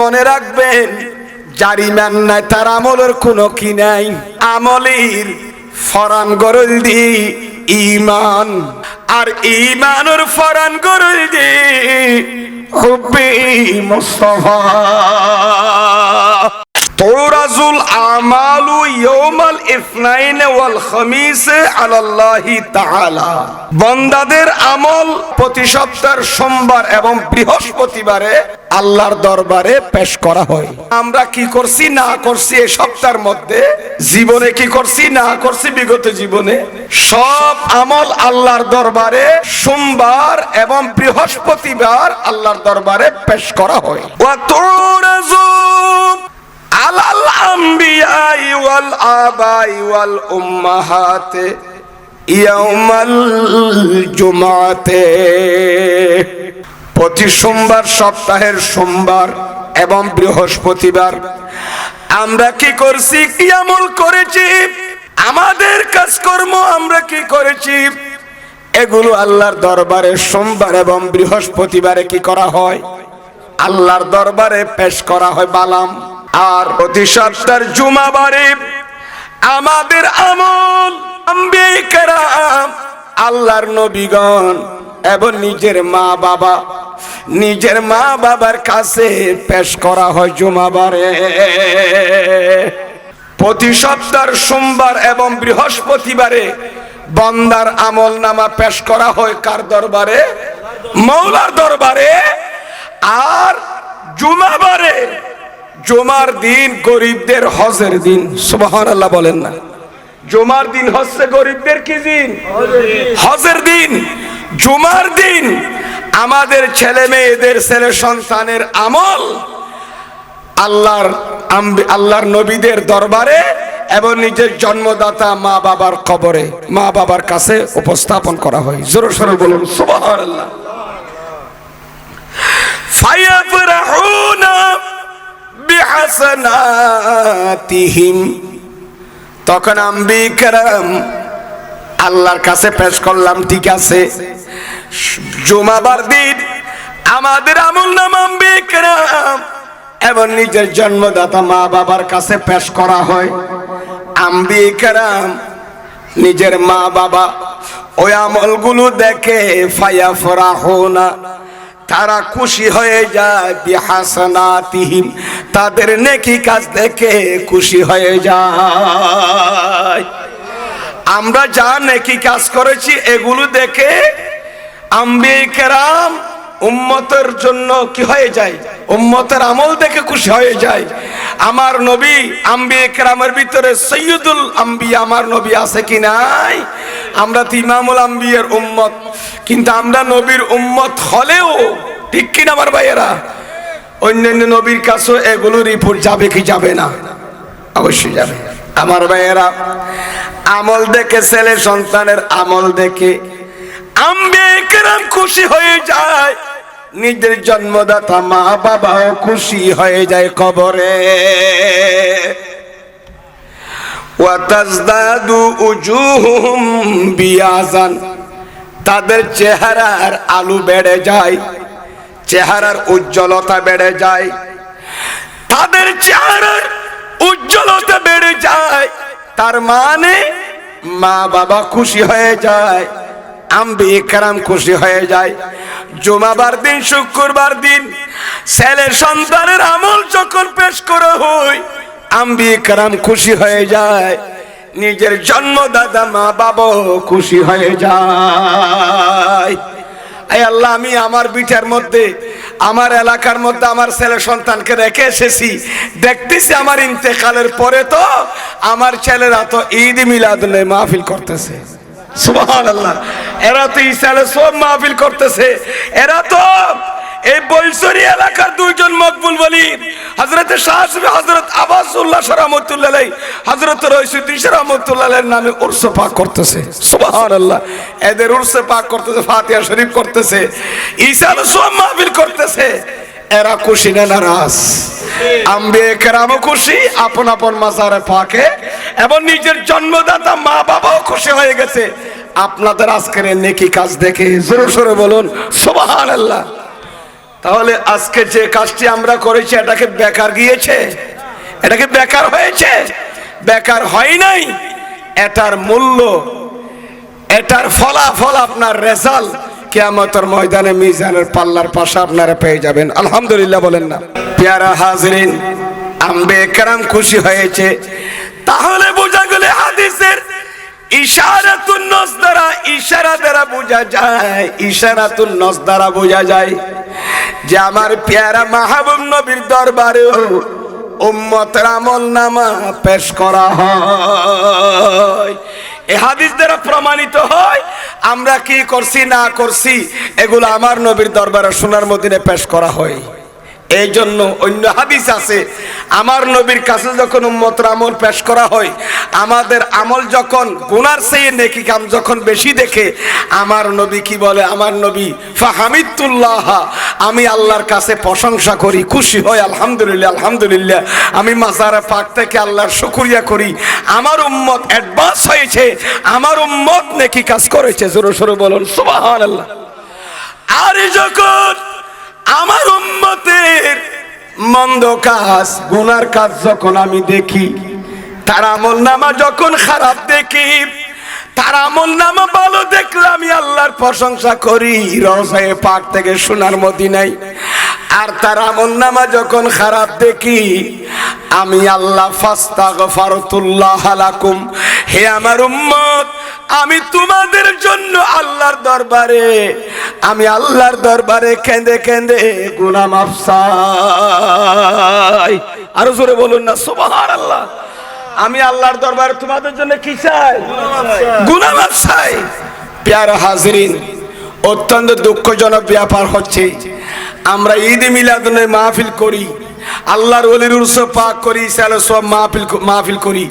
মনে রাখবেন, যার ঈমান নাই তার আমলের কোনো কি নাই। আমলের ফরান গরল দি ঈমান, আর ঈমানের ফরান গরল দি হুব্বে মুস্তাফা। তুরাজুল আমালু ইয়াউমাল ইসনাইন ওয়াল খামিস আলাল্লাহি তাআলা। বান্দাদের আমল প্রতি সপ্তাহের সোমবার এবং বৃহস্পতিবারে আল্লাহর দরবারে পেশ করা হয়। আমরা কি করছি না করছি এই সপ্তাহের মধ্যে, জীবনে কি করছি না করছি বিগত জীবনে, সব আমল আল্লাহর দরবারে সোমবার এবং বৃহস্পতিবার আল্লাহর দরবারে পেশ করা হয়। ওয়া তুরাজু আলাল আম্বিয়াই ওয়াল আবাই ওয়াল উম্মাহাতে ইয়াউমাল জুমাতে। প্রতি সোমবার, সপ্তাহের সোমবার এবং বৃহস্পতিবার আমরা কি করছি, কি আমল করেছি, আমাদের কাজকর্ম আমরা কি করেছি, এগুলো আল্লাহর দরবারে সোমবার এবং বৃহস্পতিবারে কি করা হয়, আল্লাহর দরবারে পেশ করা হয় বালাম। আর প্রতি সপ্তাহের জুমাবারে আমাদের আমল আম্বিয়া কেরাম, আল্লাহর নবীগণ এবং নিজের মা বাবার কাছে পেশ করা হয় জুমাবারে। প্রতি সপ্তাহের সোমবার এবং বৃহস্পতিবারে বান্দার আমল নামা পেশ করা হয় কার দরবারে, মওলার দরবারে। আর জুমাবারে, জুমার দিন গরিবদের হজের দিন, সুবহানাল্লাহ বলেন না। জুমার দিন হচ্ছে গরিবদের কি দিন, হজের দিন। জুমার দিন আমাদের ছেলে মেয়েদের, ছেলে সন্তানের আমল আল্লাহর নবীদের দরবারে এবং নিজের জন্মদাতা মা বাবার কবরে, মা বাবার কাছে উপস্থাপন করা হয়। জোরে সোরে বলুন সুবহানাল্লাহ। ফায়াফরাহুনা বিহাসানাতিহিম, তখন আম্বিয়া কেরাম আল্লাহর কাছে পেশ করলাম, ঠিক আছে জুমাবার দিন আমাদের আমল নামা আম্বিয়া কেরাম এবং নিজের জন্মদাতা মা বাবার কাছে পেশ করা হয়। আম্বিয়া কেরাম নিজের মা বাবা ওই আমলগুলো দেখে ফায়াফরাহুনা, তারা খুশি হয়ে যায়, বিহাসানাতিহিম, তাদের নেকি কাজ দেখে খুশি হয়ে যায়। আমরা যা নেকি কাজ করেছি এগুলো দেখে আম্বিয়া কেরাম উম্মতের জন্য কি হয়ে যায়, উম্মতের আমল দেখে খুশি হয়ে যায়। আমার নবী আম্বিয়া কেরামের ভিতরে সৈয়দুল আম্বিয়া আমার নবী আছে কি নাই? আমরা তো ইমামুল আম্বিয়ার উম্মত, কিন্তু আমরা নবীর উম্মত হলেও, ঠিক কিনা আমার ভাইয়েরা, অন্যান্য নবীর কাছেও এগুলো রিপোর্ট যাবে কি যাবে না? অবশ্যই যাবে। আমার ভাইয়েরা, আমল দেখে, ছেলে সন্তানের আমল দেখে আম্বিয়া কেরাম খুশি হয়ে যায়, নিজের জন্মদাতা মা বাবাও খুশি হয়ে যায় কবরে। ওয়া তাজদাদু উজুহুম বিয়াজান, তাদের চেহারার আলো বেড়ে যায়, চেহারার উজ্জ্বলতা বেড়ে যায়, তাদের চেহারার উজ্জ্বলতা বেড়ে যায়। তার মানে মা বাবা খুশি হয়ে যায়, আম্বিয়া কেরাম খুশি হয়ে যায়। জুমাবার দিন, শুক্রবার দিন ছেলে সন্তানের আমল যখন পেশ করা হয়, আম্বিয়া কেরাম খুশি হয়ে যায়, নিজের জন্মদাতা মা বাবাও খুশি হয়ে যায়। আয় আল্লাহ, আমি আমার বিটার মধ্যে, আমার এলাকার মধ্যে আমার ছেলে সন্তানকে রেখে এসেছি, দেখতেছি আমার ইন্তেকালের পরে তো আমার ছেলেরা তো ঈদ মিলাদুল মাহফিল করতেছে। সুবহানাল্লাহ, এরা তো ইসালে সব মাহফিল করতেছে। এরা তো এই বৈশরী এলাকার দুইজন মকবুল ওলি, হযরত শাহসুফি হযরত আব্বাসুল্লাহ রাহমাতুল্লাহ আলাইহি, হযরত রইসুদ্দিন রাহমাতুল্লাহ আলাইহির নামে উরস পাক করতেছে। সুবহানাল্লাহ, এদের উরস পাক করতেছে, ফাতিহা শরীফ করতেছে, ইসালে সব মাহফিল করতেছে। এরা খুশি না নারাজ? আম্বিয়া কেরামও খুশি আপন আপন মাজারে পাকে, এবং নিজের জন্মদাতা মা বাবাও খুশি হয়ে গেছে আপনাদের আজকের নেকি কাজ দেখে। জোরে সোরে বলুন সুবহানাল্লাহ। তাহলে আজকে যে কাজটি আমরা করেছি এটাকে বেকার গিয়েছে? এটাকে বেকার হয়েছে? বেকার হয় নাই। এটার মূল্য, এটার ফলাফল, আপনার রেজাল্ট কিয়ামতের ময়দানে মিজানের পাল্লার পাশে আপনারা পেয়ে যাবেন। আলহামদুলিল্লাহ বলেন না? প্যারা হাজরিন, আম্বে কেরাম খুশি হয়েছে। তাহলে বোঝা গেল হাদিসের ইশারাতুন নস দ্বারা, ইশারা দ্বারা বোঝা যায়, ইশারাতুন নস দ্বারা বোঝা যায় যে আমার প্যারা মাহবুব নবীর দরবারে উম্মতের আমলনামা পেশ করা হয়। এই হাদিস দ্বারা প্রমাণিত হয় আমরা কি করছি না করছি এগুলো আমার নবীর দরবারে সোনার মদিনে পেশ করা হয়। এই জন্য অন্য হাদিস আছে, আমার নবীর কাছে যখন উম্মতের আমল পেশ করা হয়, আমাদের আমল যখন গুনার চেয়ে নেকি কাম যখন বেশি দেখে, আমার নবী কি বলে? আমার নবী ফাহামিদুল্লাহ, আমি আল্লাহর কাছে প্রশংসা করি, খুশি হই, আলহামদুলিল্লাহ আলহামদুলিল্লাহ। আমি মাজারে পাক থেকে আল্লাহর শুকরিয়া করি, আমার উম্মত অ্যাডভান্স হয়েছে, আমার উম্মত নেকি কাজ করেছে। জোরে সোরে বলুন সুবহানাল্লাহ। আর যখন আমার উম্মতের মন্দ কাজ, গুনার কাজ যখন আমি দেখি, তার আমলনামা যখন খারাপ দেখি, তার আমলনামা ভালো দেখলে আমি আল্লাহর প্রশংসা করি রওজায়ে পাক থেকে সোনার মদিনায়। আর তার আমলনামা যখন খারাপ দেখি, আমি আল্লাহ ফাস্তাগফারতুল্লাহ লাকুম, হে আমার উম্মত, আমি তোমাদের জন্য আল্লাহর দরবারে, আমি আল্লাহর দরবারে কেঁদে কেঁদে গুনাহ মাফ চাই। আরো জোরে বলুন না সুবহানাল্লাহ। আমি আল্লাহর দরবারে তোমাদের জন্য কি চাই? গুনাহ মাফ চাই। প্যারা হাজরিন, অত্যন্ত দুঃখজনক ব্যাপার হচ্ছে, আমরা ঈদ মিলাদুন্নবী মাহফিল করি, আল্লাহর ওলির উরস পাক করি, সব মাহফিল করি,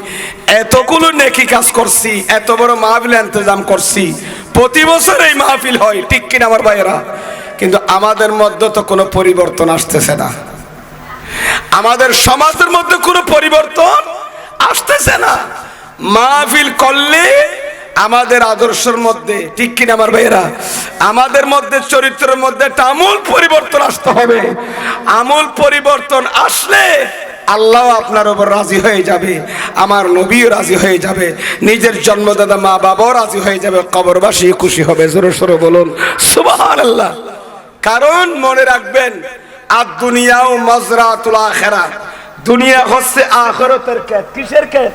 এতগুলো নেকি কাজ করছি, এত বড় মাহফিল ইন্তজাম করছি, প্রতি বছর এই মাহফিল হয়, ঠিক কিনা আমার ভাইয়েরা? কিন্তু আমাদের মধ্যে তো কোনো পরিবর্তন আসতেছে না, আমাদের সমাজের মধ্যে কোনো পরিবর্তন আসতেছে না। মাহফিল করলে আমাদের আদর্শের মধ্যে, ঠিক কিনা আমার ভাইয়েরা, আমাদের মধ্যে চরিত্রের মধ্যে একটা আমূল পরিবর্তন আসতে হবে। আমূল পরিবর্তন আসলে আল্লাহ আপনার উপর রাজি হয়ে যাবে, আমার নবীও রাজি হয়ে যাবে, নিজের জন্মদাতা মা বাবাও রাজি হয়ে যাবে, কবরবাসী খুশি হবে। জোরে সোরে বলুন সুবহানাল্লাহ। কারণ মনে রাখবেন, আদ দুনিয়াও মাজরাতুল আখিরাহ, দুনিয়া হচ্ছে আখিরাতের ক্ষেত। কিসের ক্ষেত?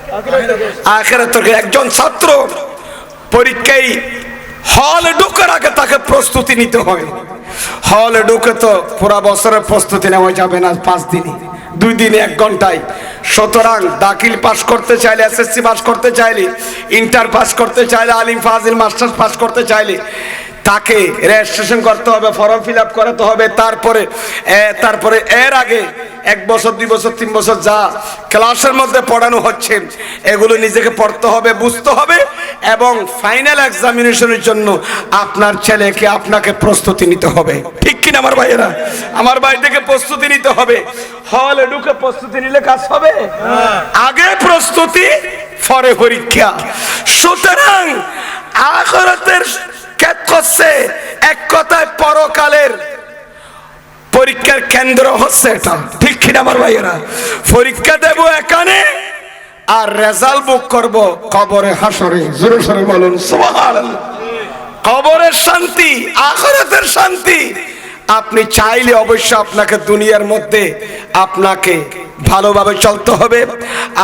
আখিরাতের ক্ষেত। একজন ছাত্র পরীক্ষায় হলে ঢোকার আগে তাকে প্রস্তুতি নিতে হয়। হলে ঢুকে তো পুরা বছরের প্রস্তুতি নেওয়া যাবে না 5 দিনে, 2 দিনে, 1 ঘন্টায়। সুতরাং দাখিল পাস করতে চাইলে, এসএসসি পাস করতে চাইলে, ইন্টার পাস করতে চাইলে, আলিম ফাজিল মাস্টার্স পাস করতে চাইলে তাকে রেজিস্ট্রেশন করতে হবে, ফর্ম ফিল আপ করাতে হবে। তারপরে এর আগে 1 বছর 2 বছর 3 বছর যা ক্লাসের মধ্যে পড়ানো হচ্ছে এগুলো নিজেকে পড়তে হবে, বুঝতে হবে, এবং ফাইনাল এক্সামিনেশনের জন্য আপনার ছেলেকে আপনাকে প্রস্তুতি নিতে হবে। ঠিক কিনা আমার ভাইয়েরা? আমার ভাই থেকে প্রস্তুতি নিতে হবে। হলে ঢুকে প্রস্তুতি নিলে কাজ হবে? আগে প্রস্তুতি, পরে পরীক্ষা। সুতরাং আখিরাতের ক্ষেত্র হচ্ছে এক কথায় পরকালের পরীক্ষার কেন্দ্র হচ্ছে এটা। ঠিক কিনা আমার ভাইয়েরা? পরীক্ষা দেব এখানে, আর রেজাল্ট বুক করব কবরে হাসরে। জোরে সোরে বলুন সুবহানাল্লাহ। কবরের শান্তি, আখিরাতের শান্তি আপনি চাইলে অবশ্য আপনাকে দুনিয়ার মধ্যে আপনাকে ভালোভাবে চলতে হবে,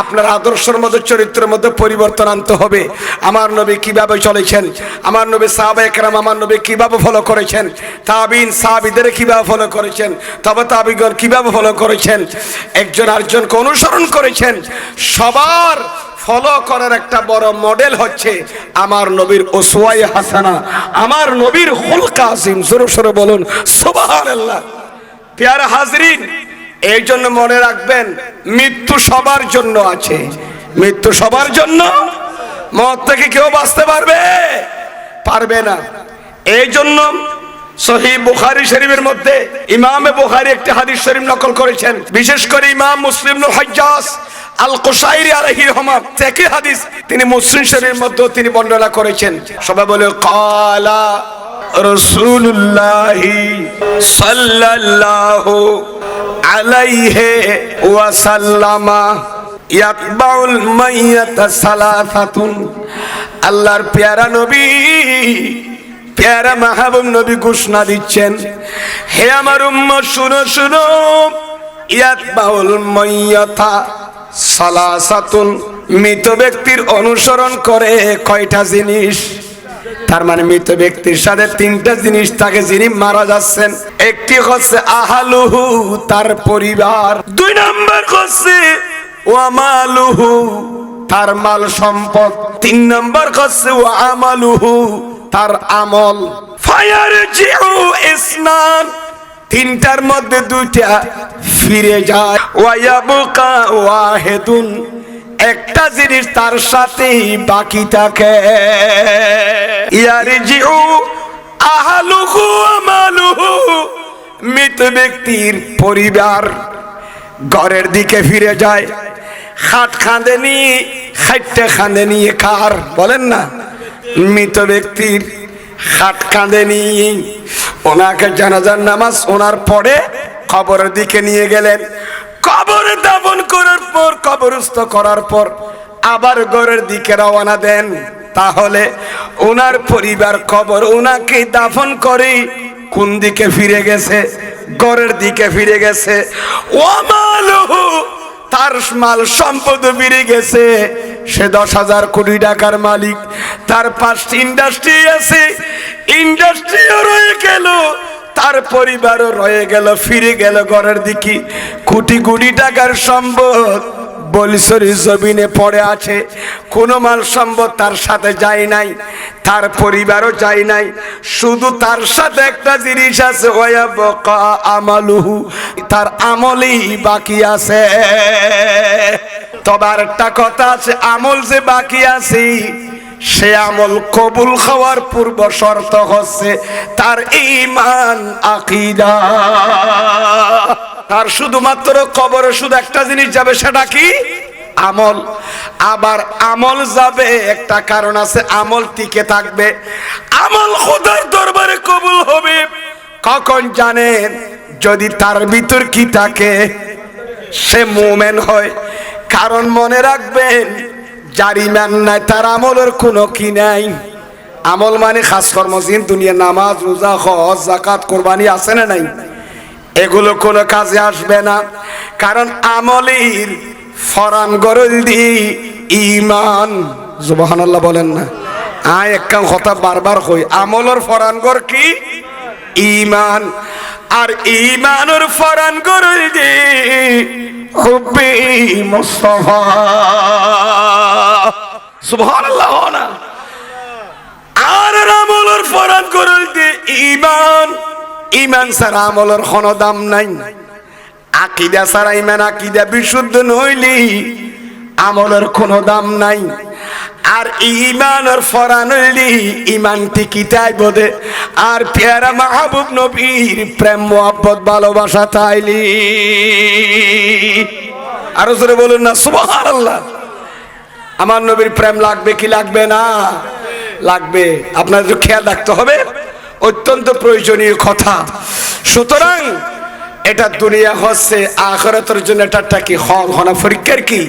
আপনার আদর্শের মধ্যে, চরিত্রের মধ্যে পরিবর্তন আনতে হবে। আমার নবী কিভাবে চলেছেন, আমার নবী সাহাবায়ে কেরাম আমার নবী কিভাবে ফলো করেছেন, তাবিঈন সাহাবীদের কিভাবে ফলো করেছেন, তবে তাবিঈগণ কিভাবে ফলো করেছেন, একজন আরেকজনকে অনুসরণ করেছেন, সবার ফলো করার একটা বড় মডেল হচ্ছে আমার নবীর উসওয়ায়ে হাসানা, আমার নবীর খুলক আজিম। জোরে সোরে বলুন সুবহানাল্লাহ। প্যারা হাজরিন, এই জন্য মনে রাখবেন, মৃত্যু সবার জন্য আছে, মৃত্যু সবার জন্য। মত থেকে কেউ বাঁচতে পারবে না। এই জন্য সহিহ বুখারী শরীফের মধ্যে ইমামে বুখারী একটি হাদিস শরীফ নকল করেছেন, বিশেষ করে ইমাম মুসলিম ইবনুল হাজ্জাজ আল কুশাইরি আলাইহি রহমান থেকে হাদিস তিনি মুসলিম শরীফের মধ্যে তিনি বর্ণনা করেছেন। সবাই বলে কালা রাসূলুল্লাহি সাল্লাল্লাহু আলাইহি ওয়াসাল্লামা ইয়াতবাউল মাইয়াতা সালাসাতুন। আল্লাহর পেয়ারা নবী, পেয়ারা মাহবুব নবী ঘোষণা দিচ্ছেন, হে আমার উম্মত শুনো শুনো, ইয়াতবাউল মাইয়াতা সালাসাতুন, মৃত ব্যক্তির অনুসরণ করে কয়টা জিনিস? তার মানে মৃত ব্যক্তির সাথে তিনটা জিনিস থাকে যিনি মারা যাচ্ছেন। একটি হচ্ছে আহালুহু, তার পরিবার। দুই নাম্বার হচ্ছে ওয়ামালুহু, তার মাল সম্পদ। তিন নাম্বার হচ্ছে ওয়ামালুহু, তার আমল। ফায়ারজিউ ইসনান, তিনটার মধ্যে দুইটা ফিরে যায়। ওয়ায়াবকা ওয়াহিদুন, একটা জিনিস তার সাথেই বাকি থাকে। ইয়ারজিউ আহলুহু আমালুহু, মৃত ব্যক্তির পরিবার ঘরের দিকে ফিরে যায়। খাট খাঁদে নিয়ে, খাটটা খাঁদে নিয়ে কার বলেন না? মৃত ব্যক্তির খাট কাঁধে নিয়ে ওনাকে জানাজার নামাজ ওনার পরে কবরের দিকে নিয়ে গেলেন। কবরে দাফন করার পর, কবরস্থ করার পর আবার ঘরের দিকে রওনা দেন। তাহলে ওনার পরিবার কবর ওনাকে দাফন করে কোন দিকে ফিরে গেছে? ঘরের দিকে ফিরে গেছে। ওয়ামালুহু, তার মাল সম্পদ ফিরে গেছে। সে 10,000 কোটি টাকার মালিক, তার 5টি ইন্ডাস্ট্রি আছে, ইন্ডাস্ট্রিও রয়ে গেল, তার পরিবারও রয়ে গেল, ফিরে গেল ঘরের দিকে। কোটি কোটি টাকার সম্পদ বলিসরি জমিনে পড়ে আছে, কোনো মাল সম্পদ তার সাথে যায় নাই, তার পরিবারও যায় নাই, শুধু তার সাথে একটা জিনিস আছে, ওয়ায়াবকা আমালুহু, তার আমলই বাকি আছে। তবে আরেকটা কথা আছে, আমল যে বাকি আছে সে আমল কবুল হওয়ার পূর্ব শর্ত হচ্ছে তার ঈমান আকীদা। তার শুধুমাত্র কবরে শুধু একটা জিনিস যাবে, সেটা কি? আমল। আবার আমল যাবে, একটা কারণ আছে, আমল টিকে থাকবে। আমল খোদার দরবারে কবুল হবে কখন জানেন? যদি তার ভিতর কি থাকে, সে মুমিন হয়। কারণ মনে রাখবেন, যার ঈমান নাই তার আমলের কোনো কি নাই। আমল মানে খাস কর্ম, জিন দুনিয়া, নামাজ, রোজা, হজ, যাকাত, কুরবানি আছে না নাই? এগুলো কোনো কাজে আসবে না। কারণ আমলের ফরান গরল দি ঈমান। সুবহানাল্লাহ বলেন না? একটা কথা বারবার কই, আমলের ফরান গর কি? ঈমান। আর ঈমানের ফরান গরল দি হুব্বে মুস্তাফা। সুবহানাল্লাহ না? আর আমলের ফরান গরল দি ঈমান। ঈমান ছাড়া আমলের কোনো দাম নাই। আকীদা ছাড়া ঈমান, আকীদা বিশুদ্ধ নইলে আমলের কোনো দাম নাই। আর ঈমানের ফরান হইলে ঈমান টিকিটাই বোধে। আর পেয়ারা মাহবুব নবীর প্রেম মোহাব্বত ভালোবাসা তাইলি। আরো জোরে বলুন না সুবহানাল্লাহ। আমার নবীর প্রেম লাগবে কি লাগবে না? লাগবে। আপনাদের খেয়াল রাখতে হবে, অত্যন্ত প্রয়োজনীয় কথা। সুতরাং এটা দুনিয়া হচ্ছে, আখিরাতের জন্য এটা কি হনা পরীক্ষার কি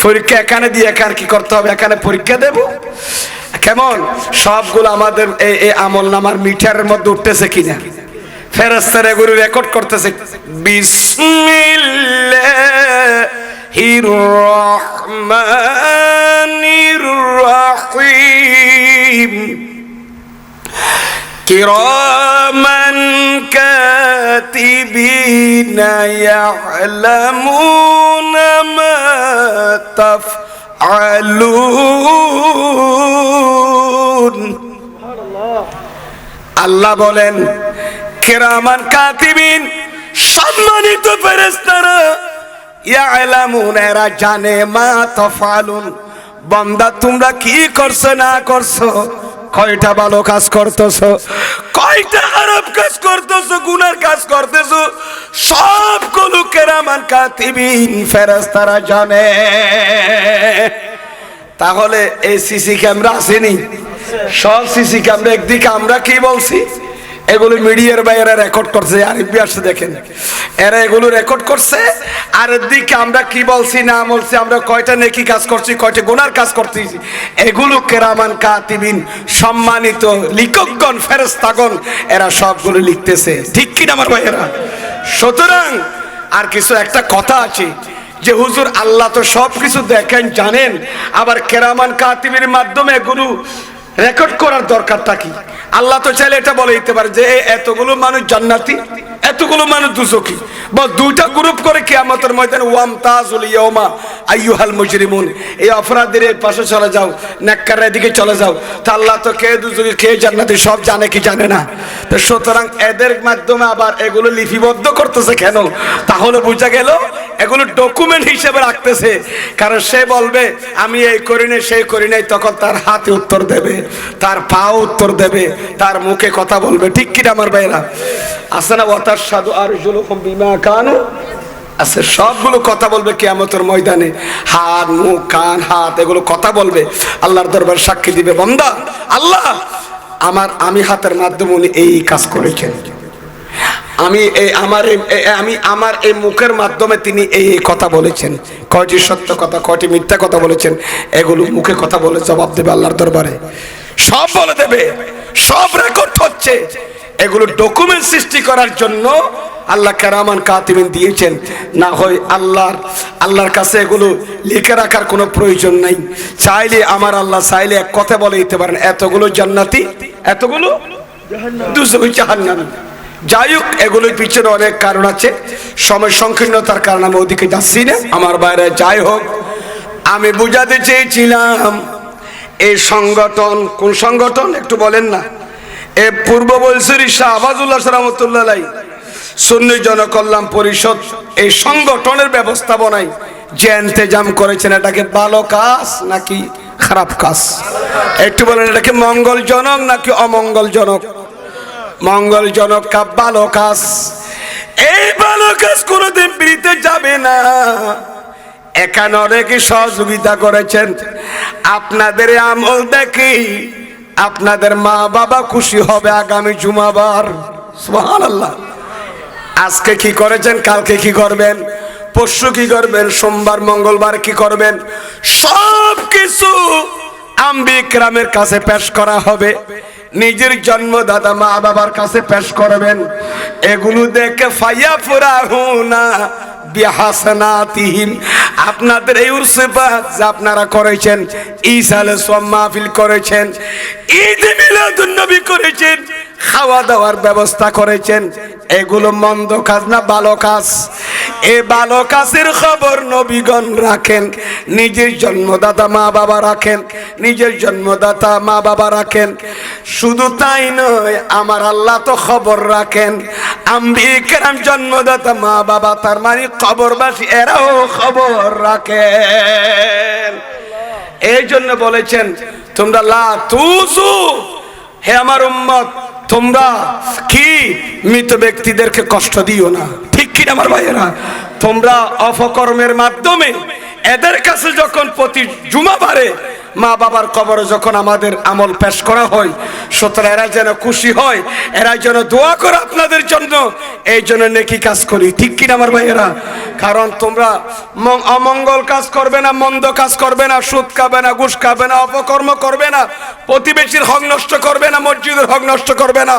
পরীক্ষা। এখানে দিয়ে এখানে কি করতে হবে? এখানে পরীক্ষা দেব। কেমন সবগুলো আমাদের এই আমল নামার মিটারের মধ্যে উঠতেছে কিনা? ফেরেশতারা এগুলো রেকর্ড করতেছে। বিসমিল্লাহির রহমানির রহিম। কিরামান কাতিবিনা ইয়ালামুনা মা তাফআলুন। আল্লাহ বলেন, কিরামান কাতিবিন, সম্মানিত ফেরেশতারা, ইয়ালামুন, এরা জানে, মা তাফআলুন, বান্দা তোমরা কি করছো না করছো, কয়টা ভালো কাজ করতেছো, কয়টা খারাপ কাজ করতেছো, গুনার কাজ করতেছো, সবগুলো কিরামান কাতিবিন ফেরেশতারা জানে। তাহলে এই সিসি ক্যামেরা আসেনি, সব সিসি ক্যামেরা। একদিকে আমরা কি বলছি, এগুলো মিডিয়ার বাইরে রেকর্ড করছে, আরিফ আসছে দেখেন, এরা এগুলো রেকর্ড করছে। আর এদিকে আমরা কি বলছি না বলছি, আমরা কয়টা নেকি কাজ করছি, কয়টা গুনার কাজ করতেছি, এগুলো কেরামান কাতিবিন সম্মানিত লিখকগণ ফেরেশতাগণ এরা সবগুলো লিখতেছে, ঠিক কি না আমার ভাইয়েরা? সুতরাং আর কিছু একটা কথা আছে যে হুজুর আল্লাহ তো সবকিছু দেখেন জানেন, আবার কেরামান কাতিবের মাধ্যমে এগুলো রেকর্ড করার দরকারটা কি? আল্লাহ তো চাইলে এটা বলে দিতে পারে যে এতগুলো মানুষ জান্নাতি, এতগুলো মানুষ দুজকি, বা দুইটা গ্রুপ করে কিয়ামতের ময়দানে ওয়ামতাজুল ইয়াউমা আইয়ুহাল মুজরিমুন, এই অপরাধীর এই পাশে চলে যাও, নেককারের দিকে চলে যাও। তা আল্লাহ তো কে দুজকি কে জান্নাতি সব জানে কি জানে না? তো সুতরাং এদের মাধ্যমে আবার এগুলো লিপিবদ্ধ করতেছে কেন? তাহলে বোঝা গেল এগুলো ডকুমেন্ট হিসেবে রাখতেছে, কারণ সে বলবে আমি এই করি নাই সেই করি নাই, তখন তার হাতে উত্তর দেবে, তার পাও উত্তর দেবে, তার মুখে কথা বলবে, ঠিক কিনা আমার ভাইরা? আছে না ওয়াতার সাধু আর জুলুকুম বিমা কানু, আছে সবগুলো কথা বলবে কিয়ামতের ময়দানে, হাত মুখ কান হাত এগুলো কথা বলবে, আল্লাহর দরবার সাক্ষী দিবে, বান্দা আল্লাহ আমি হাতের মাধ্যমে উনি এই কাজ করেছেন, আমার এই মুখের মাধ্যমে তিনি এই কথা বলেছেন, কয়টি সত্য কথা কয়টি মিথ্যা কথা বলেছেন, এগুলো মুখে কথা বলে জবাব দেবে আল্লাহর দরবারে, সব বলে দেবে, সব রেকর্ড হচ্ছে। এগুলো ডকুমেন্ট সৃষ্টি করার জন্য আল্লাহ কেরামান কাতিবিন দিয়েছেন, না হয় আল্লাহর কাছে এগুলো লিখে রাখার কোনো প্রয়োজন নাই। চাইলে আমার আল্লাহ চাইলে এক কথা বলে দিতে পারেন, এতগুলো জান্নাতি এতগুলো জাহান্নামী। যাই হোক, এগুলোর পিছনে অনেক কারণ আছে, সময় সংকীর্ণতার কারণে আমি ওদিকে যাচ্ছি না আমার বাইরে। যাই হোক, আমি বুঝাতে চেয়েছিলাম এই সংগঠন কোন সংগঠন একটু বলেন না? এ পূর্ব বলসির শাহ আবাজুল্লাহ রহমতুল্লাহ আলাইহি সুন্নি জনকল্যাণ পরিষদ এই সংগঠনের ব্যবস্থাপনায় যে ইন্তেজাম করেছেন, এটাকে ভালো কাজ নাকি খারাপ কাজ একটু বলেন? এটাকে মঙ্গলজনক নাকি অমঙ্গলজনক? মঙ্গলজনক কাজ, ভালো কাজ। এই ভালো কাজ কোনোদিন বিরিতে যাবে না। এখানে অনেকে সহযোগিতা করেছেন, আপনাদের আমল দেখি আপনাদের মা বাবা খুশি হবে আগামী জুমাবার। সুবহানাল্লাহ। আজকে কি করেছেন, কালকে কি করবেন, পরশু কি করবেন, সোমবার মঙ্গলবার কি করবেন, সব কিছু আম্বিয়া কিরামের কাছে পেশ করা হবে, নিজের জন্মদাতা মা বাবার কাছে পেশ করবেন। এগুলো দেখে ফাইয়া ফুরাহুনা বিহাসানাতিহিম, আপনাদের এই উরসে পাক যা আপনারা করেছেন, ঈসা আলাইহিস সালাম মাহফিল করেছেন, ঈদ মিলাদুন নবী করেছেন, খাওয়া দাওয়ার ব্যবস্থা করেছেন, এগুলো মন্দ কাজ না ভালো কাজ? এই ভালো কাজের খবর নবীগণ রাখেন, নিজের জন্মদাতা মা বাবা রাখেন, নিজের জন্মদাতা মা বাবা রাখেন। শুধু তাই নয়, আমার আল্লাহ তো খবর রাখেন, আম্বিয়া কিরাম জন্মদাতা মা বাবা, তার মানে কবরবাসী এরাও খবর রাখেন। এই জন্য বলেছেন তোমরা লা তুজু, হে আমার উম্মত তোমরা কি মৃত ব্যক্তিদেরকে কষ্ট দিও না, ঠিক কি আমার ভাইয়েরা? তোমরা অপকর্মের মাধ্যমে এদের কাছে যখন প্রতি জুমাবারে মা বাবার কবরে যখন আমাদের আমল পেশ করা হয়, সুতরাং এরা যেন খুশি হয়, এরা যেন দোয়া করে আপনাদের জন্য, এই জন্য নেকি কাজ করি, ঠিক কিনা আমার ভাইয়েরা? কারণ তোমরা অমঙ্গল কাজ করবে না, মন্দ কাজ করবে না, সুদ খাবে না, ঘুষ খাবে না, অপকর্ম করবে না, প্রতিবেশীর হক নষ্ট করবে না, মসজিদের হক নষ্ট করবে না,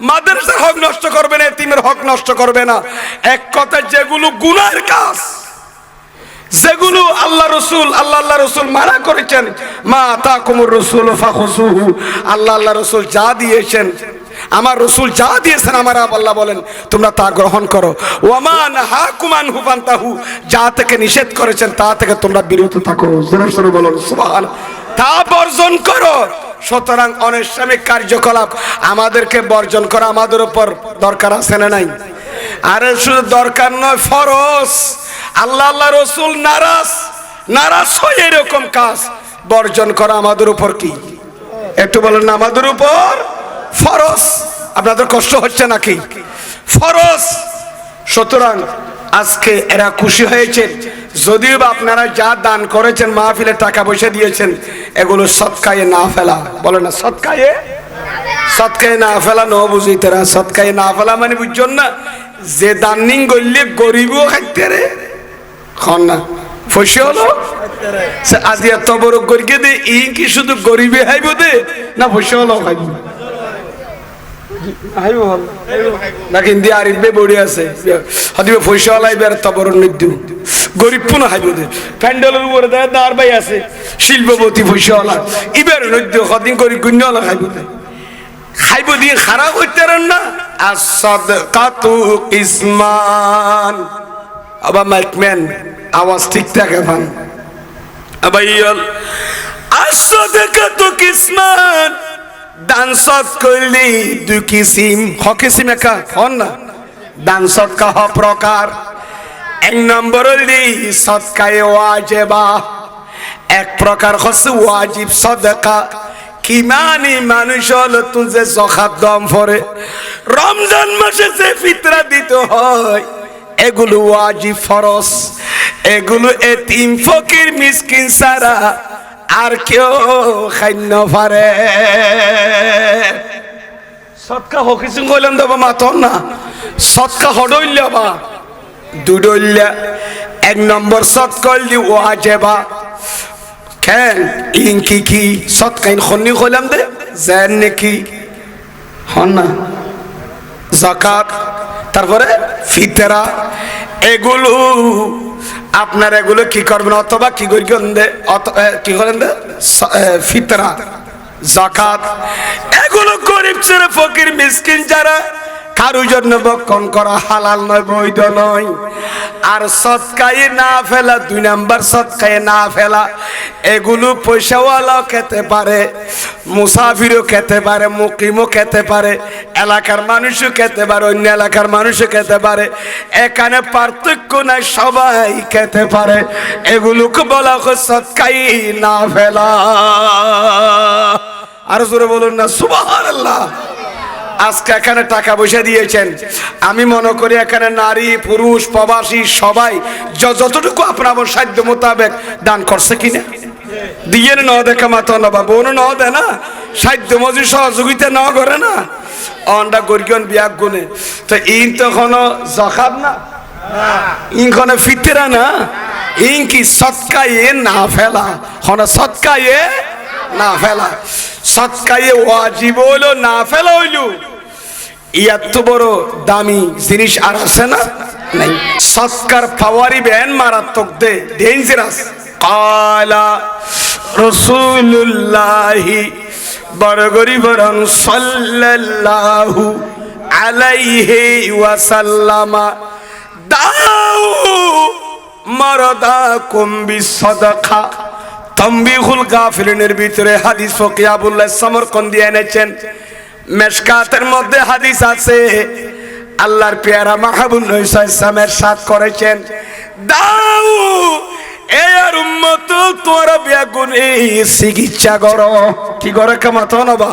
মাদ্রাসার হক নষ্ট করবে না, এতিমের হক নষ্ট করবে না। এক কথা, যেগুলো গুনাহের কাজ, যেগুলো আল্লাহ রসুল মানা করেছেন, মা আতাকুমুর রাসূল ফাখুযুহু, আল্লাহ রসুল যা দিয়েছেন, আমার রসুল যা দিয়েছেন, আমার আল্লাহ বলেন তোমরা তা গ্রহণ করো। ওয়া মা নাহাকুম আনহু ফান্তাহু, যা থেকে নিষেধ করেছেন তা থেকে তোমরা বিরত থাকো। জোরে জোরে বলুন সুবহানাল্লাহ। তা বর্জন করো। সুতরাং অনৈসলামিক কার্যকলাপ আমাদেরকে বর্জন করা আমাদের উপর দরকার আছে না নাই? আরে শুধু দরকার নয়, ফরজ। আল্লাহ রসুল নারাজ হয় এরকম কাজ বর্জন করা আমাদের উপর কি একটু বলেন না? আমাদের উপর ফরজ। আপনাদের কষ্ট হচ্ছে নাকি? ফরজ। সুতরাং আজকে এরা খুশি হয়েছে, যদিও বা আপনারা যা দান করেছেন, মাহফিলে টাকা পয়সা দিয়েছেন, এগুলো সৎকায়ে না ফেলা, বলে না সৎকায়ে না ফেলা, ন বুঝিতেরা সৎকায়ে না ফেলা মানে বুঝছেন না, যে দানিং করলে গরিবও খাইতে রে খন না ফসে হলো আজি এত বড় করিকে দে, ই কি শুধু গরিবে হাইব দে না ফসে হলো খাইব নাকি হিন্দি আরিফে বড়ি আছে হদিবে পয়সা হলাইবে আর তবর নিদ্যু গরিব পুনঃ হাইব দে প্যান্ডেলের উপরে দেয় দাঁড় ভাই আছে শিল্পপতি পয়সা হলা ইবার নদ্য হদিন করি গুণ্য হলা খাইব দে খাইব দিয়ে খারাপ হইতে পারেন না। আর সাদকাতু ইসমান, আবার মাইকম্যান আওয়াজ ঠিকঠাক এখন আবাইয়াল আসসাদাকাতু ইসমান, দান সৎ করলি দুই কিসিম, হ কিসিম একা হন না, দান সৎকা হ প্রকার। এক নম্বর হলি সৎকায়ে ওয়াজিবা, এক প্রকার হচ্ছে ওয়াজিব সদকা। কি মানে মানুষ হলো তুই যে যাকাত দম পড়ে, রমজান মাসে যে ফিতরা দিতে হয়, এগুলো ওয়াজিব ফরজ, এগুলো এতিম ফকির মিসকিন ছাড়া আর কেউ খাইন পারে। সৎকা হকিসিং কইলাম দেবা মাতন না, সৎকা হডইল্লা বা দুডইল্লা। এক নম্বর সৎকইলি ওয়াজিবা, কেন ইন কি কি সৎকাইন খন্নি কইলাম দে জান নাকি হন না, যাকাত, তারপরে ফিতরা, এগুলো আপনার এগুলো কি করবেন, অথবা কি করেন দে, কি করেন দে ফিতরা যাকাত, এগুলো গরিব ছেলে ফকির মিসকিন যারা কারোর জন্য বক্ষণ করা হালাল নয়, বৈধ নয়। আর সৎকায়ে না ফেলা, দুই নাম্বার সৎকায়ে না ফেলা, এগুলো পয়সাওয়ালাও খেতে পারে, মুসাফিরও খেতে পারে, মুকিমও খেতে পারে, এলাকার মানুষও খেতে পারে, অন্য এলাকার মানুষও খেতে পারে, এখানে পার্থক্য নাই, সবাই খেতে পারে। এগুলোকে বলা হয় সৎকায়ে না ফেলা। আর জোরে বলুন না সুবহানাল্লাহ। আজকে এখানে টাকা পয়সা দিয়েছেন, আমি মনে করি এখানে নারী পুরুষ প্রবাসী সবাই যতটুকু আপনার সাধ্য মোতাবেক দান করছে কিনা দিয়ে ন দেখা মাথা না বা বোন ন দেয় না, সাধ্য মজুর সহযোগিতা ন করে না, অন্ডা গরিগন বিয়াক গুনে তো ইন তখন যাকাত না, ইনখানে ফিতরা না, ইন কি সৎকায়ে না ফেলা, হন সৎকায়ে না ফেলা। সৎকায়ে ওয়াজিব হইলো, না ফেলা হইলো, এত বড় দামি জিনিস আর আছে না নাই। সৎকার পাওয়ারই বেন মারাত্মক দে, ডেঞ্জারাস। কালা রাসূলুল্লাহি বরগরি বরং সাল্লাল্লাহু আলাইহি ওয়াসাল্লাম, দাউ মারদাকুম বিসসাদাকা। তানবীহুল গাফিলিনের ভিতরে হাদিস ফকি আবুল্লাহ সামরকন্দি এনেছেন। মেশকাতের মধ্যে হাদিস আছে, আল্লাহর পেয়ারা মাহবুব নবী সাল্লাল্লাহু আলাইহি ওয়াসাল্লাম ইরশাদ করেছেন, দাও এ আর উম্মত তোমরা বেগুনে চিকিৎসা করো। কি করে কামাতো নবা,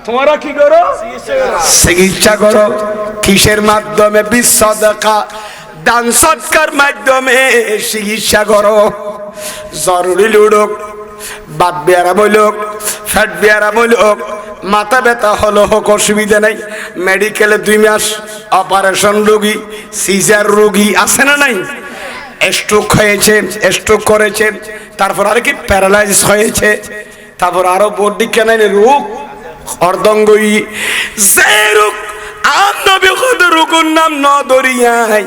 তোমরা কি করো? চিকিৎসা করো। কিসের মাধ্যমে? বিসসাদাকা, দান সৎকার মাধ্যমে চিকিৎসা করো। জরুরি লুড়ুক, বাত বেয়ারাম হইলুক, ফ্যাট বেয়ারাম হইলুক, মাথা ব্যথা হলো হোক, অসুবিধা নাই। মেডিকেলে 2 মাস অপারেশন রোগী, সিজার রোগী আছে না নাই? স্ট্রোক হয়েছে, স্ট্রোক করেছেন, তারপর আর কি প্যারালাইজ হয়েছে, তারপর আরো বডি কেনাই রোগ, অর্ধঙ্গই যে রোগ আর নবী খোদ রোগের নাম ন দরিয়ায়।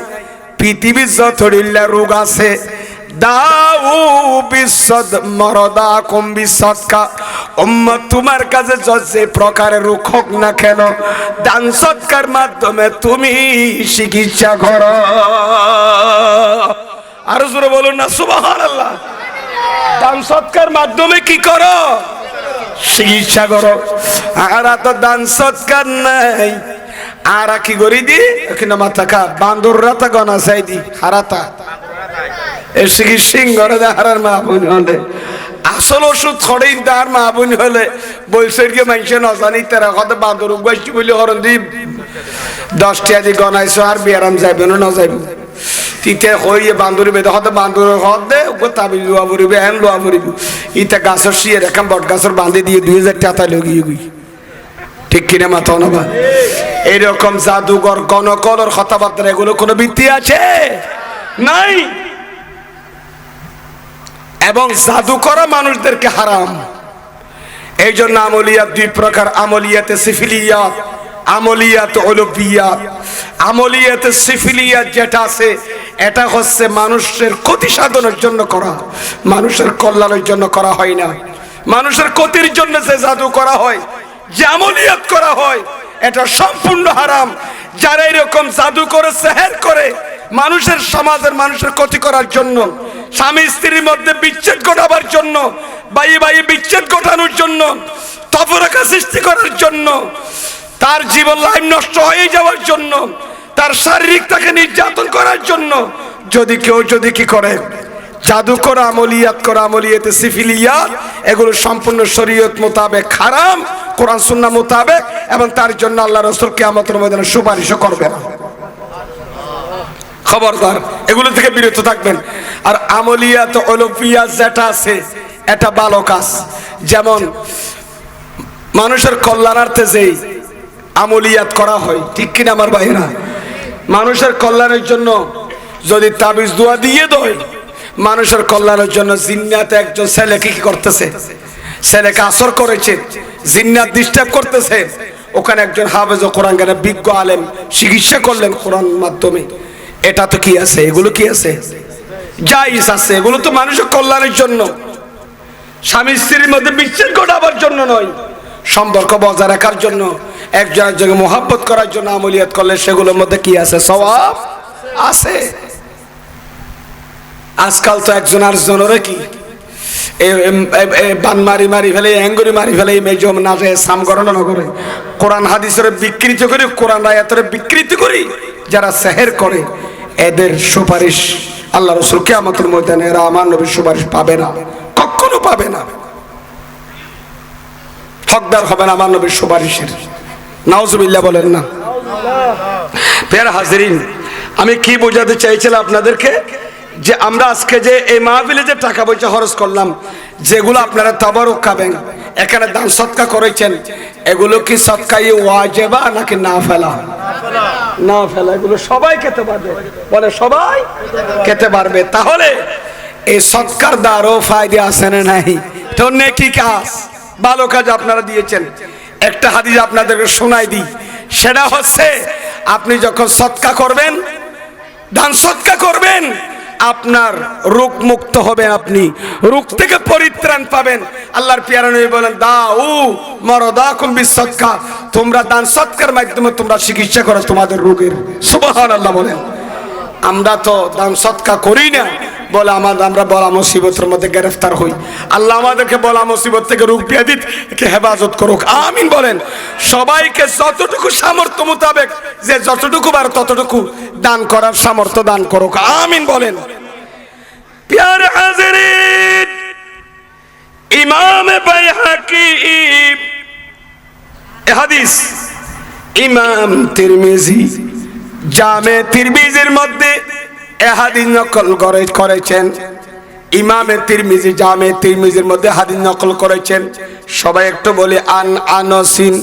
পৃথিবীর যতরিল্লা রোগ আছে, দাউ বিসদ মরদা কুম বিসদকা, উম্মত তোমার কাছে যে প্রকারের রোগ হোক না কেন, দান সৎকার মাধ্যমে তুমি চিকিৎসা করো। আর জোরে বলুন না সুবহানাল্লাহ। দান সৎকার মাধ্যমে কি করো? চিকিৎসা করো। আর তো দান সৎকার নাই, আর কি করি দি এখানে মাথা খা বান্দর রাতা গনা চাই দি হারাতা এ চিকিৎসিং ঘরে হারার মা বোন হলে আসল ওষুধ খড়েই তার মা বোন হলে বলছে কি মানুষে নজানি তারা কত বান্দর উগাইছি বলে হরণ দি 10টা দি গনাইছো আর বিয়ারাম যাইবে না যাইবে তিতে হইয়ে বান্দুরি বেদে হতে বান্দুর হত দে ও তাবিজ লোয়া ভরিবে এন লোয়া ভরিব ইতে গাছের শিয়ে রেখাম বট গাছের বাঁধে দিয়ে 2000 টাকা লগিয়ে গই ঠিক কিনা মাথা নবা এইরকম জাদুঘর গণকলর কথাবার্তা এগুলো কোনো ভিত্তি আছে নাই এবং জাদু করা মানুষদেরকে হারাম এই জন্য আমলিয়াত দুই প্রকার আমলিয়াতে সিফিলিয়াত আমলিয়াত উলুবিয়াত আমলিয়াতে সিফিলিয়াত যেটা আছে এটা হচ্ছে মানুষের ক্ষতি সাধনের জন্য করা মানুষের কল্যাণের জন্য করা হয় না মানুষের ক্ষতির জন্য যে জাদু করা হয় যে আমলিয়াত করা হয় এটা সম্পূর্ণ হারাম যারা এরকম জাদু করে সেহের করে মানুষের সমাজের মানুষের ক্ষতি করার জন্য স্বামী স্ত্রীর মধ্যে বিচ্ছেদ ঘটাবার জন্য ভাই ভাই বিচ্ছেদ ঘটানোর জন্য তফরকা সৃষ্টি করার জন্য তার জীবন লাইফ নষ্ট হয়ে যাওয়ার জন্য তার শারীরিক তাকে নির্যাতন করার জন্য যদি কেউ কি করে জাদু করা আমলিয়াতে সিফিলিয়াত এগুলো সম্পূর্ণ শরীয়ত মোতাবেক হারাম কোরআন সুন্নাহ মোতাবেক এবং তার জন্য আল্লাহ রাসূল কিয়ামতের ময়দানে সুপারিশও করবে না খবরদার এগুলো থেকে বিরত থাকবেন আর আমলিয়াত উলুবিয়াত যেটা আছে এটা ভালো কাজ যেমন মানুষের কল্যাণার্থে যেই আমলিয়াত করা হয় ঠিক কিনা আমার ভাইরা মানুষের কল্যাণের জন্য যদি তাবিজ দোয়া দিয়ে দেয় মানুষের কল্যাণের জন্য জিন্নাত একজন ছেলেকে কি করতেছে ছেলেকে আসর করেছে জিন্নাত ডিস্টার্ব করতেছে ওখানে একজন হাফেজ কোরআন জ্ঞানের বিজ্ঞ আলেম চিকিৎসা করলেন কোরআন মাধ্যমে এটা তো কি আছে এগুলো কি আছে জায়েজ আছে এগুলো তো মানুষের কল্যাণের জন্য স্বামী স্ত্রীর মধ্যে বিচ্ছেদ ঘটাবার জন্য নয় সম্পর্ক বজায় রাখার জন্য একজন একজনকে মোহাব্বত করার জন্য আমলিয়াত করলে সেগুলোর মধ্যে কি আছে সওয়াব আছে আজকাল তো একজন আরেকজনের কি বান মারি ফেলে অ্যাঙ্গুরি মারি ফেলে মেজম নাচে সামগণনা না করে কোরআন হাদিসের বিকৃতি করি কোরআন আয়াতের বিকৃতি করি যারা সেহের করে এদের সুপারিশ আল্লাহ রাসূল কিয়ামতের ময়দানে এরা আমার নবীর সুপারিশ পাবে না কখনো পাবে না হকদার হবে না আমার নবীর সুপারিশের নাউজুবিল্লাহ বলেন না প্রিয় হাজিরিন আমি কি বোঝাতে চাইছিলাম আপনাদেরকে যে আমরা আজকে যে এই মাহফিলে যে টাকা পয়সা খরচ করলাম যেগুলো আপনারা তাবারুক খাবেন এখানে দান সদকা করেছেন এগুলো কি সদকায়ে ওয়াজিবা নাকি নাফিলা নাফিলা এগুলো সবাই খেতে পারবে বলে সবাই খেতে পারবে তাহলে এই সদকার দ্বারাও ফায়দা আছে না নাই তো নেকি কাজ ভালো কাজ আপনারা দিয়েছেন একটা হাদিস আপনাদেরকে শোনাই দিই সেটা হচ্ছে আপনি যখন সদকা করবেন দান সদকা করবেন আপনার রোগ মুক্ত হবে আপনি রোগ থেকে পরিত্রাণ পাবেন আল্লাহর প্যারা নবী বলেন দাউ মারাদাকুম বিসদকা তোমরা দান সদকার মাধ্যমে তোমরা চিকিৎসা করো তোমাদের রোগের সুবহানাল্লাহ বলেন আমরা তো দান সদকা করি না বলে আমরা বলা মুসিবতের মধ্যে গ্রেফতার হই আল্লাহ আমাদেরকে বলা মুসিবত থেকে রোগ ব্যাধি থেকে হেফাজত করুক আমিন বলেন সবাইকে যতটুকু সামর্থ্য মোতাবেক যে যতটুকু পারে ততটুকু দান করার সামর্থ্য দান করুক আমিন বলেন প্যারে হাজিরিন ইমাম বাইহাকি হাদিস ইমাম তিরমিজি জামে তিরমিজির মধ্যে হাদিস নকল করেছেন ইমামে তিরমিজি জামে তিরমিজির মধ্যে হাদিস নকল করেছেন সবাই একটু বলি আন আনাসিন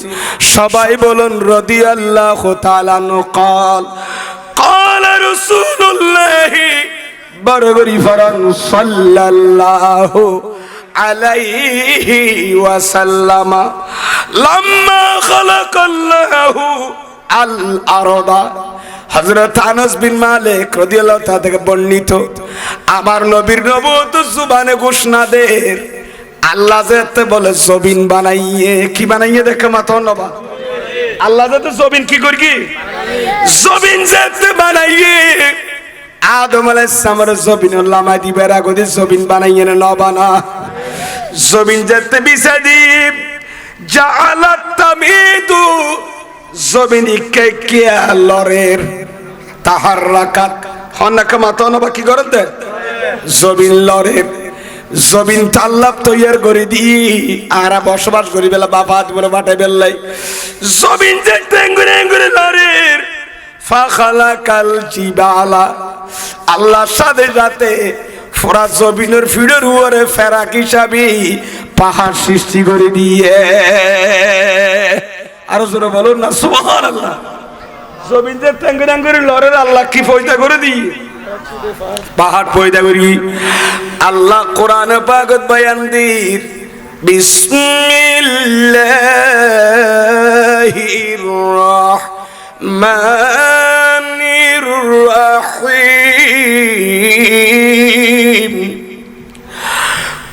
সবাই বলুন রাদিয়াল্লাহু তাআলা আনহু قال قال رسول الله বরবরি ফরান সাল্লাল্লাহু আলাইহি ওয়াসাল্লাম লাম্মা খালাকাল্লাহু আল আরদা হযরত আনাস বিন মালিক রাদিয়াল্লাহু তাআলা থেকে বর্ণিত আমার নবীর নবুয়ত জুবানে ঘোষণা দেন আল্লাহ যেতে বলে জবিন বানাইয়ে কি বানাইয়ে দেখে মাথা নবা আল্লাহ যেতে জবিন কি করি কি জবিন যেতে বানাইয়ে আদম আলাইহিস সালামের জবিন লামা দিবের আগে জবিন বানাইয়ে না বানা জবিন যেতে বিসাদি জাআলাত তামিদু জবিন কে লরের তাহাররাকাত হনকা মাতনবা কি করতে জবিন লরের জবিন তাল্লাব তৈয়ার করে দি আর বসবাস করি বেলা বাবা বলে বাটাই বেলাই জবিন যে টেঙ্গুরে টেঙ্গুরে লরের ফাখালাকাল জিবালা, আল্লাহর সাথে সাথে পুরা জমিনের ফিডের উপরে ফেরাক হিসাবে পাহাড় সৃষ্টি করে দিয়ে। আরো জোরে বলুন না সুবহানাল্লাহ। জমিন যে ট্যাঙ্গরাং করে লড়ের আল্লাহ কি পয়দা করে দিই, পাহাড় পয়দা করি। আল্লাহ কোরআনে পাকত বয়ান দির বিসমিল্লাহির রাহমানির রাহিম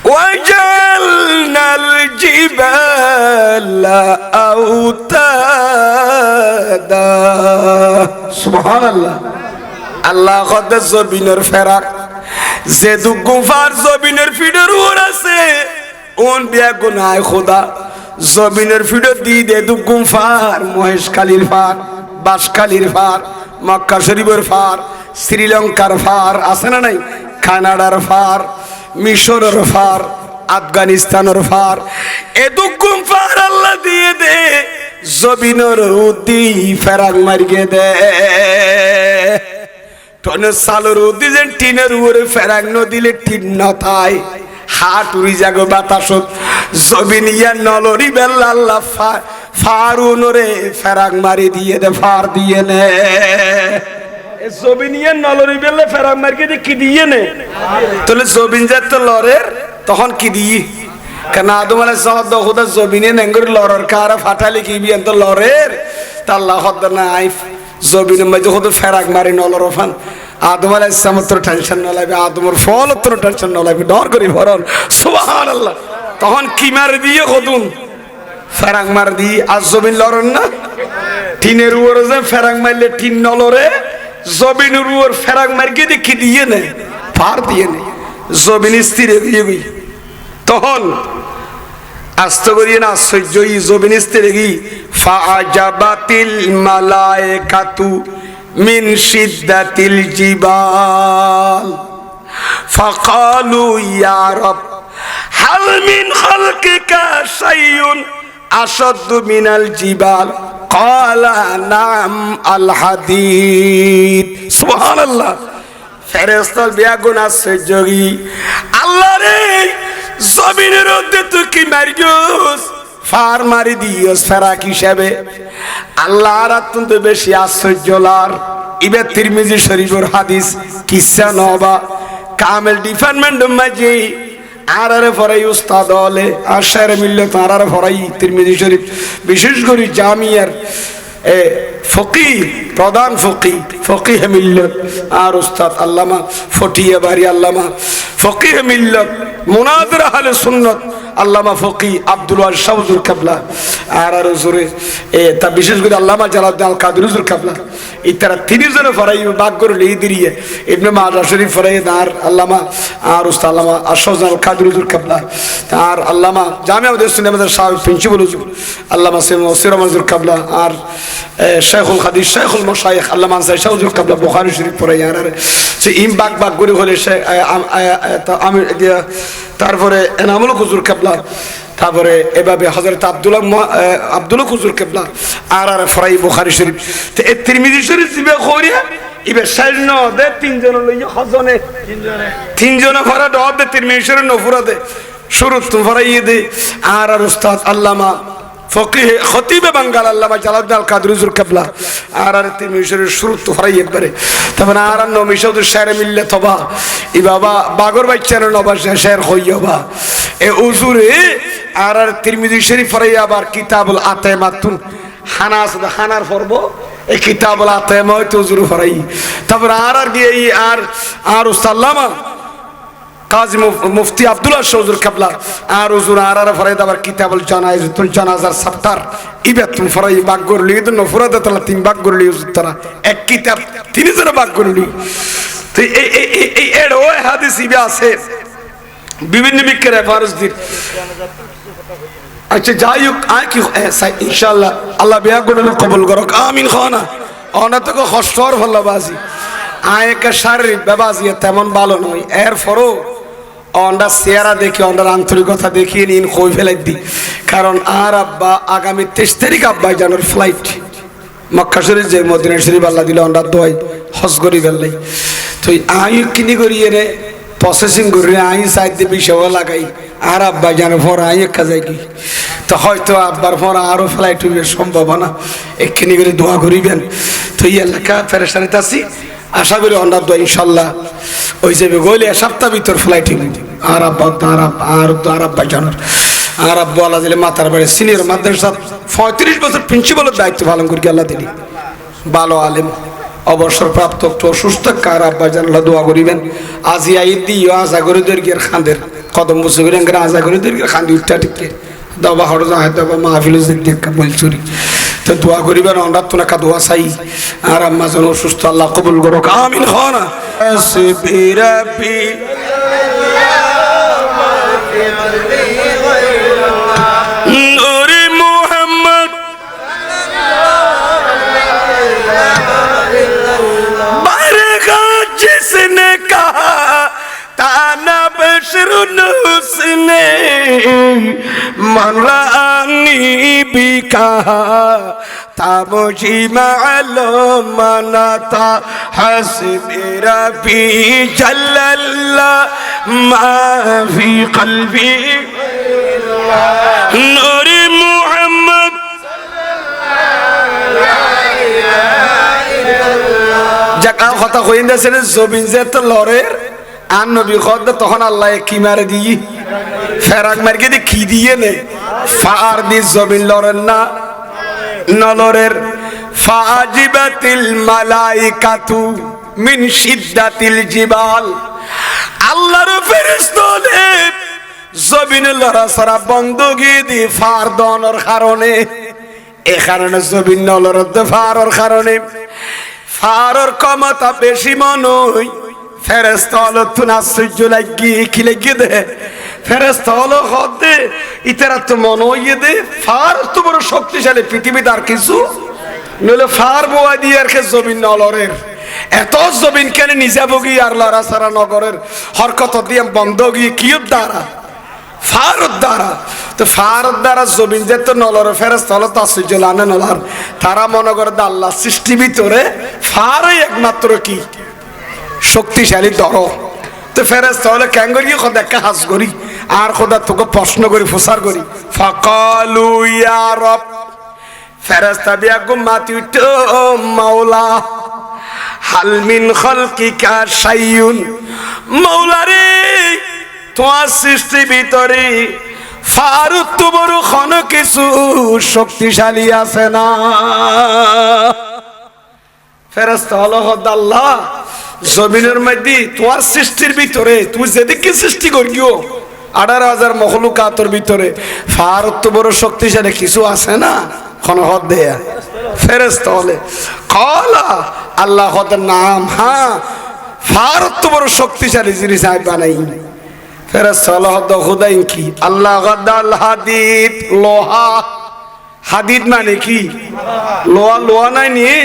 ওয়াজালনাল জিবালা আওতাদা। সুবহানাল্লাহ। আল্লাহ কদে জমিনের ফেরাক যে দুগুফার জমিনের ফিডের উপর আছে ওন বিয়া গুনায় খোদা জমিনের ফিডের দি দে দুগুফার মহেশখালীর ফার, বাঁশখালীর ফার, মক্কা শরীফের ফার, শ্রীলঙ্কার ফার আছে না নাই, কানাডার ফার, মিশরের ফার, আফগানিস্তানের ফার, এ দুগুফার আল্লাহ দিয়ে দে জমিনের উদ্দি ফেরাক মারিয়ে দে। সালের উদ্দিন টিনের উপরে ফেরাক নদিলে টিন নথায় হাট উড়ি যাগো বাতাসত জমিন ইয়া নলরি বেল্লা আল্লাহ ফারুনরে ফেরাক মারি দিয়ে দে, ফার দিয়ে নে। জমিন ইয়া নলরি বেল্লা ফেরাক মারি দিয়ে কি দিয়ে নে, তাহলে জমিন যাত লরের তখন কি দিয়ে কেন আদম আলাইহিস সালাম খোদা জমিনে নেঙ্গর লরর কারা ফাটালে কি বিয়ান তো লরের তা আল্লাহ খোদা না আইফ জমিনের মধ্যে কত ফেরাক মারি নলরফান আদম আলাইহিস সালাম তোর টেনশন না লাগবে, আদমের ফল তোর টেনশন না লাগবে, ডর করি ভরন সুবহানাল্লাহ। তখন কি মার দিয়ে কদুন ফেরাক মার দিয়ে আর জমিন লরন না টিনের উপরে যে ফেরাক মারলে টিন নলরে জমিনের উপর ফেরাক মারিয়ে দিয়ে কি দিয়ে নে, ফার দিয়ে নে, জমিন স্থিরে দিয়ে গই। তখন আস্তে করিয়ে না আশ্চর্য জমিন স্থিরে গি ফাআজাবাতিল মালায়েকাতু মিন শিদ্দাতিল জিবাল ফাকালু ইয়া রব হাল মিন খালকিকা শাইউন আশাদ্দু মিনাল জিবাল ক্বালা নাম আল হাদীদ। সুবহানাল্লাহ। ফেরেশতার বিয়াগুন আশ্চর্য গি আল্লাহ রে জমিনের মধ্যে তুই কি মারিস ফার মারি দিয়স ফেরাক হিসাবে। আল্লাহর অত্যন্ত বেশি আশ্চর্য লার ইবে তিরমিজি শরীফের হাদিস কিসসা নবা কামেল ডিপার্টমেন্ট মাঝে আরারে ফরাই উস্তাদ হলে আশার মিল্লত আরারে ফরাই তিরমিজি শরীফ বিশেষ করে জামিয়ার ফকিহ প্রধান ফকিহ মিল্লত আর উস্তাদ আল্লামা ফটিয়া বাড়ি আল্লামা ফকিহ মিল্লত মুনাজির আহলে সুন্নাত আল্লামা ফকিহ আব্দুল ওয়াহাব শাহজুর কাবলা আর হুজুরে তা বিশেষ করে আল্লামা জালালউদ্দিন আল কাদরি হুজুর কাবলা ইতারা তিনজনে ফরাই বাগর লিদিরিয়ে ইবনে মাজাহ শরীফ ফরাই আর আল্লামা আর উস্তাদ আল্লামা আশরাফ আল কাদরি হুজুর কাবলা আর আল্লামা জামিয়া উদ্দিন আমাদের সাহেব প্রিন্সিপাল হুজুর আল্লামা সিরাজ হুজুর কাবলা আর শেখুল হাদিস শেখুল মাশায়েখ আল্লামা আনসারী শাহ হুজুর কাবলা বুখারী শরীফ ফরাই আর সে ইম বাগ করে হলে সে আমি তারপরে এনামুল হুজুর কাবলা তারপরে এভাবে হযরত আব্দুল্লাহ হুজুর কাবলা আর ফরাই বুখারী শরীফ তে তিরমিজি শরীফ জিবে করিয়া ইবে সাইন দে তিনজন লইয়া হজনে তিনজনে ফরা দে তিরমিজি শরীফ নফুরা দে শুরু তো ফরাই দে আর উস্তাদ আল্লামা ফকিহ খতিবে বাঙ্গাল আল্লামা জালালউদ্দিন আল কাদরি হুজুর কাবলা আর তিরমিজি শরীফ শুরু তো ফরাই একবারে তখন আর নমিশদ শের মিললে তবা ই বাবা বাগর বাচ্চার নবা শের হইবা এ হুজুরে আর তিরমিজি শরীফ ফরাই আবার কিতাবুল আতাইমাতুন হানাস হানার পর্ব এই কিতাবুল আতাইমা হইতো হুজুর ফরাই তারপর আর গিয়ে আর উস্তাল্লামা কাজী মুফতি আব্দুল্লাহ হুজুর কাবলা আর হুজুর আর ফরাই আবার কিতাবুল জানাইজুল জানাজার সাফতার ইবাতুল ফরাই বাগর লিদ নফরাদ তালা তিন বাগর লি হুজুর তারা এক কিতাব তিনি যারা বাগর লি তো এই এর ওই হাদিস ইবে আছে বিভিন্ন বিকের রেফারেন্স দিন। আচ্ছা যাই হোক আয় কি ইনশাআল্লাহ আল্লাহ বিয়া করে কবুল করুক আমিন খানা অনাতক কষ্টর ভালোবাসি আয় একটা শারীরিক বাবাজি তেমন ভালো নয় এরপরও অন্ডা চেহারা দেখি অন্ডার আন্তরিকতা দেখিয়ে নিন কই ফেলাই দি কারণ আর আব্বা আগামী 23 তারিখ আব্বা জানার ফ্লাইট মক্কা শরীফ যে মদিনা শরীফ আল্লাহ দিলে আমরা দোয়াই হজ করি ফেললাই তো আই কিনি করি এনে প্রসেসিং করি আই সাইড বিষয় লাগাই আর আব্বা জানো ফর আই একা যাই কি তো হয়তো আব্বার ফর আরো ফ্লাইট হইবে সম্ভাবনা এক্ষিনি করে দোয়া করিবেন তো এই এলাকা ফেরেশানিতে আছি আশা করি আমরা দোয়া ইনশাল্লাহ ওই যাবে গইলে সপ্তাহ ভিতর ফ্লাইট হইবে আর আব্বা আর আব্বা জানো আর আব্বা আল্লাহ দিলে মাতার বাড়ি সিনিয়র মাদ্রাসা 35 বছর প্রিন্সিপালের দায়িত্ব পালন করি আল্লাহ দিলি ভালো আলেম অবসরপ্রাপ্ত একটু অসুস্থ কার আব্বা জানলা দোয়া করিবেন আজি আই দিও আশা করে দর্গের খান্দের কদম বসে করে আশা করে দর্গের খান্দি উঠটা টিকে দবা হর যায় দবা মাহফিল দেখা বলছুরি তো দোয়া করিবেন আমরা তো না দোয়া চাই আর আম্মা যেন অসুস্থ আল্লাহ কবুল করো আমিন হনা जिसने कहा ताना बशरुन उसने मरानी भी कहा था मुझे मालूम न था हस्बी रब्बी जल्लल्लाह मा फी क़ल्बी नूर मुहम्मद জাকা কথা কইন্দা ছেলে জবিন যে তো লরের আর নবী খদ তখন আল্লাহ কি মারে দি ফেরাক মারকে দি কি দিয়ে নে ফার দি জবিন লরেন না নলরের ফাজিবাতিল মালাইকাতু মিন শিদ্দাতিল জিবাল আল্লাহর ফেরেশতারা জবিন লরা সারা বন্ধগি দি ফার দনর কারণে এই কারণে জবিন নলরত ফারর কারণে ফারর ক্ষমতা বেশি মনই ফেরেশতা হলো তুনা সহ্য লাগি কি লাগি দে ফেরেশতা হলো হদে ইতারা তো মন হইয়ে দে ফার তো বড় শক্তিশালী পৃথিবীতে আর কিছু নলে ফার বোয়া দিয়ে আর কে জমিন নলরের এত জমিন কেন নিজাবগি আর লড়া সারা নগরের হরকত দিয়ে বন্ধ গিয়ে কিয়ত দ্বারা ফারত দ্বারা তো ফারত দ্বারা জমিন যে তো নলর ফেরেশতা হলো তাসজ্জ লানে নলার তারা মনে করে আল্লাহ সৃষ্টি ভিতরে ফারই একমাত্র কি শক্তিশালী দর তো ফেরেশতা হলো কেন করি খোদা কা হাস করি আর খোদা তোকে প্রশ্ন করি ফুসার করি ফাকালু ইয়া রব ফেরেশতা বিয়া গুমাতি উঠো মাওলা হাল মিন খালকিকা শাইউন মাওলা রে তোমার সৃষ্টি ভিতরে ফারুক তো বড় খন কিছু শক্তিশালী আছে না ফেরেশতা হলো আল্লাহ জমিনের মধ্যে তোমার সৃষ্টির ভিতরে তুমি যেদিকে সৃষ্টি করিও 18,000 মখলুকাতের ভিতরে ফারুক তো বড় শক্তিশালী কিছু আছে না খন হদ দেয়া ফেরেশতা হলে কলা আল্লাহ হদের নাম হ্যাঁ ফারুক তো বড় শক্তিশালী জিনিস আই বানাই ফেরেশতা হলো খুদাই কি আল্লাহ গাদাল হাদিদ লোহা হাদিদ মানে কি লোহা লোহা নাই নিয়ে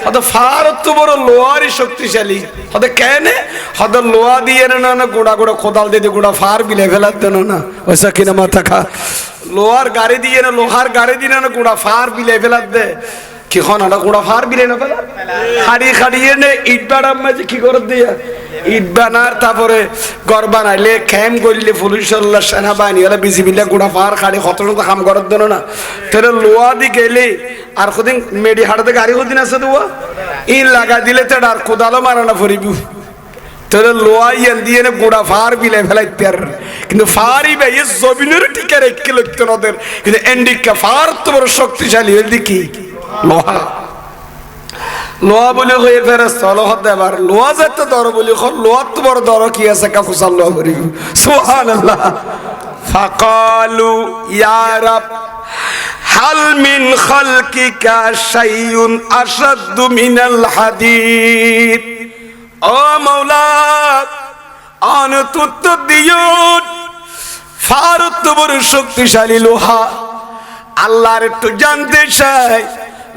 হদ ফারুক তো বড় লোহারই শক্তিশালী হদ কেন হদ লোহা দিয়ে না গোড়া গোড়া কোদাল দিয়ে গোড়া ফার বিলে ফেলার দেন না ওইসা কিনা মাথা খা লোহার গাড়ি দিয়ে না লোহার গাড়ি দিয়ে না গোড়া ফার বিলে ফেলার দে কি খন আটা গোড়া ফার বিলে না ফেলা খাড়ি খাড়িয়ে নে ইট বাড়ার মাঝে কি করে দিয়া ইট বানার তারপরে ঘর বানাইলে খেম করলে পুলিশ সেনাবাহিনী হলে বিজিবিলে গোড়া ফার খাড়ি কত কাম করার দেন না তাহলে লোহা দি গেলে আর কদিন মেডি হাটাতে গাড়ি কদিন আছে তো ইন লাগা দিলে তো আর কোদালো মারানা ফরিবু তাহলে লোহা ইয়ান দিয়ে গোড়া ফার বিলে ফেলাইতে আর কিন্তু ফারই ভাই জমিনের টিকার একে লক্ষ্য নদের কিন্তু এন্ডিকা ফার তো বড় শক্তিশালী হইল কি লোহা লোহা বলে হয়ে ফেরেশতা হলো দেবার লোহা যেতে দর বলি লোহা তো বড় দর কি আছে কাফুসাল লোহা করিব সুবহানাল্লাহ ফাকালু ইয়া রাব হাল মিন খালকিকা শাইউন আশাদ্দু মিনাল হাদিদ ও মাওলা আনতুত দিও ফারুক তো বড় শক্তিশালী লোহা আল্লাহর একটু জানতে চাই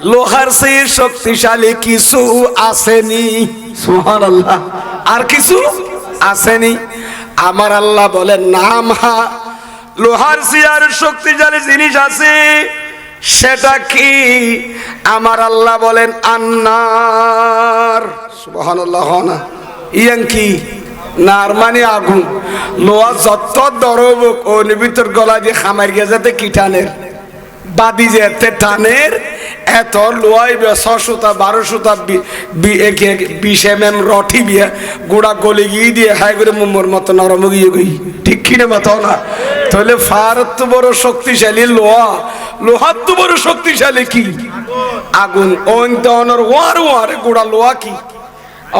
লোহার চেয়ে শক্তিশালী কিছু আসেনি সুবহানাল্লাহ আর কিছু আসেনি আমার আল্লাহ বলেন নাম হা লোহার চেয়ে আর শক্তিশালী জিনিস আছে সেটা কি? আমার আল্লাহ বলেন আন্নার। সুবহানাল্লাহ। না ইয়াং কি? নার মানে আগুন। লোহা যত দরব ওর ভিতর গলা দিয়ে খামার গিয়ে যাতে কি টানের, বাদি যেতে টানের, এত লোহাই 600টা 1200টা 20 mm রঠি বিয়ে গোড়া গলে গিয়ে দিয়ে হাই করে মোমোর মতো নরম গিয়ে গই, ঠিক কিনে মতো না? তাহলে ফার তো বড় শক্তিশালী লোহা, লোহার তো বড় শক্তিশালী কি? আগুন। অন্তর ওয়ার ওয়ার গোড়া লোহা কি?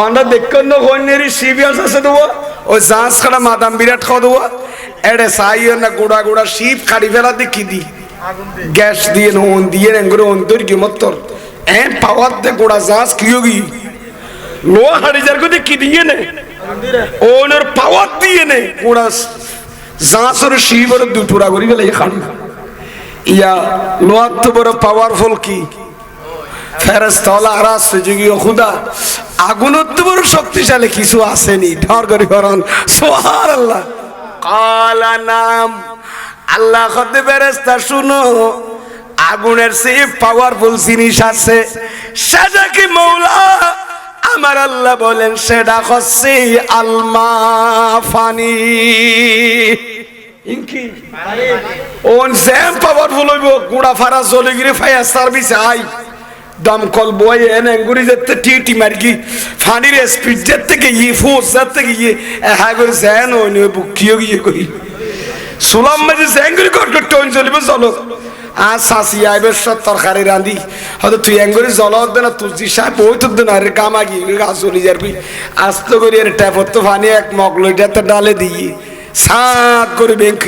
আমরা দেখুন না হইনেরি সিবিএস আছে দেবো ওই জাঁচ খাড়া মাদাম বিরাট খাওয়া দেবো এড়ে সাই না গোড়া গোড়া শিব খাড়ি ফেলা দেখি দি গ্যাস দিয়ে ওন দিয়ে এঙ্গুলো অন্তর কি মত্তর এন পাওয়ার দে গোড়া জাঁচ কি হোগি লোহা হাড়ি যার কোথায় কি দিয়ে নে ওনের পাওয়ার দিয়ে নে গোড়া জাঁচের শিবের দুটুরা করি ফেলে খাড়ি ইয়া লোহার তো বড় পাওয়ারফুল কি? ফেরেশতাওয়ালা আর আছে যে খুদা আগুনের তো বড় শক্তিশালী কিছু আসেনি ঢর করি করন সুবহানাল্লাহ। কালা নাম আল্লাহ কতে ফেরেশতা শুনো আগুনের চেয়ে পাওয়ারফুল জিনিস আছে, সেটা কি মৌলা? আমার আল্লাহ বলেন সেটা হচ্ছে আলমা, পানি। ইনকি ওন সেম পাওয়ারফুল হইব গুড়া ফারা জ্বলে গিয়ে ফায়ার সার্ভিস আই দমকল বয় এনে গুড়ি যেতে টিটি মারকি ফানির স্পিড যেতে গিয়ে ফোর্স যেতে গিয়ে হ্যাঁ করে জ্যান হইনি বুকিও গিয়ে কই সুলাম মাঝে জ্যাঙ্গুরি কটকট টোন চলিবে চলো আর শাসি আইবে সব তরকারি রাঁধি হয়তো তুই এঙ্গুরি জল হতে না তুলছি সাহেব বই তো না রে কামা গিয়ে গাছ চলে যাবি আস্ত করি এর ট্যাপর তো ফানি এক মগলইটাতে ডালে দিয়ে সাত করে ব্যাংক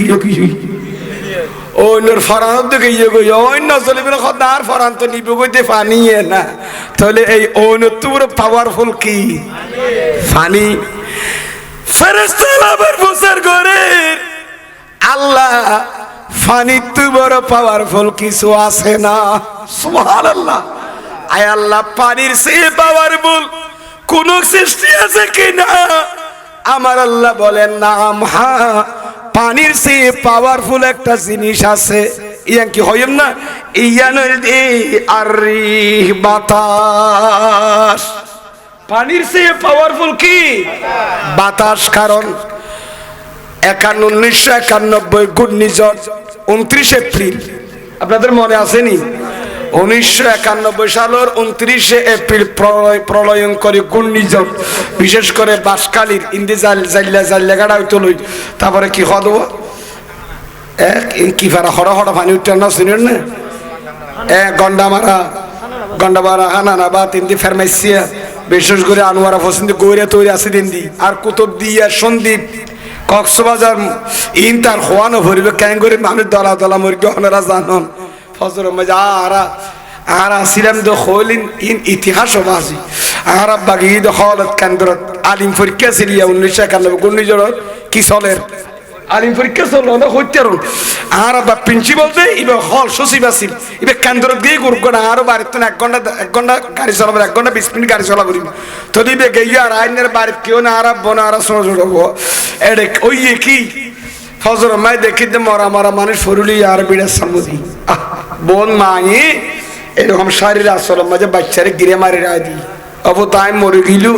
ওইনর ফরান দেখে ইয়ে গই অন্য চলিবে না খদার ফরান তো নিবে গইতে পানি না তাহলে এই ওইনর তো পুরো পাওয়ারফুল কি? পানি। ফেরেশতারা আবার বসার করে আল্লাহ পানি তো বড় পাওয়ারফুল কিছু আছে না? সুবহানাল্লাহ। আয় আল্লাহ পানির চেয়ে পাওয়ারফুল কোন সৃষ্টি আছে কিনা? আমার আল্লাহ বলেন নাম, হ্যাঁ পানির চেয়ে পাওয়ারফুল একটা জিনিস আছে। ইয়ান কি হইম না? ইয়ানুল দি আররিহ বাতাস। পানির চেয়ে পাওয়ারফুল কি? বাতাস। কারণ 1991 ঘূর্ণিঝড় 29 এপ্রিল আপনাদের মনে আসেনি? 1991 সালের 29 এপ্রিল প্রলয়ঙ্করী ঘূর্ণিঝড় বিশেষ করে বাঁশখালীর ইন্দি জাল্লাগাড়া হইতো লই তারপরে কি হওয়া দেবো কি ফারা হড়া হড়া পানি উঠতে না শুনেন না গন্ডামারা হানানাবাদ ইন্দি ফেরমাইসিয়া বিশেষ করে আনোয়ারা ফসিন্দি গৈরা তৈরি আছে দিন্দি আর কুতুবদিয়া সন্দ্বীপ কক্সবাজার ইন তার খোয়ানো ভরিবে কেন করে মানুষ দলা দলা মরি গহনারা জানন ফজর মজা আর আসিলাম তো হলিন ইন ইতিহাস বাসি আর বাগি হলত কেন্দ্রত আলিম পরীক্ষা ছিল 1991 ঘূর্ণিঝড় কি চলের আলিম পরীক্ষা চললো না হইতে আর বা প্রিন্সিপাল যে ইবে হল সচিব আছিল ইবে কেন্দ্রত গিয়ে গুরু করে আরো বাড়িতে 1 ঘন্টা গাড়ি চালাবো 1 ঘন্টা 20 মিনিট গাড়ি চালা করিব তো দিবে গিয়ে আর আইনের বাড়িত কেউ না আর বোনা আর শোনো এডে ওই কি ফজর মাই দেখি মরা মরা মানুষ ফরুলি আর বিড়ার সামুদি বোন মাই এরকম শারীর আসল মাঝে বাচ্চারে গিরে মারি রায় দি অব তাই মরে গিলু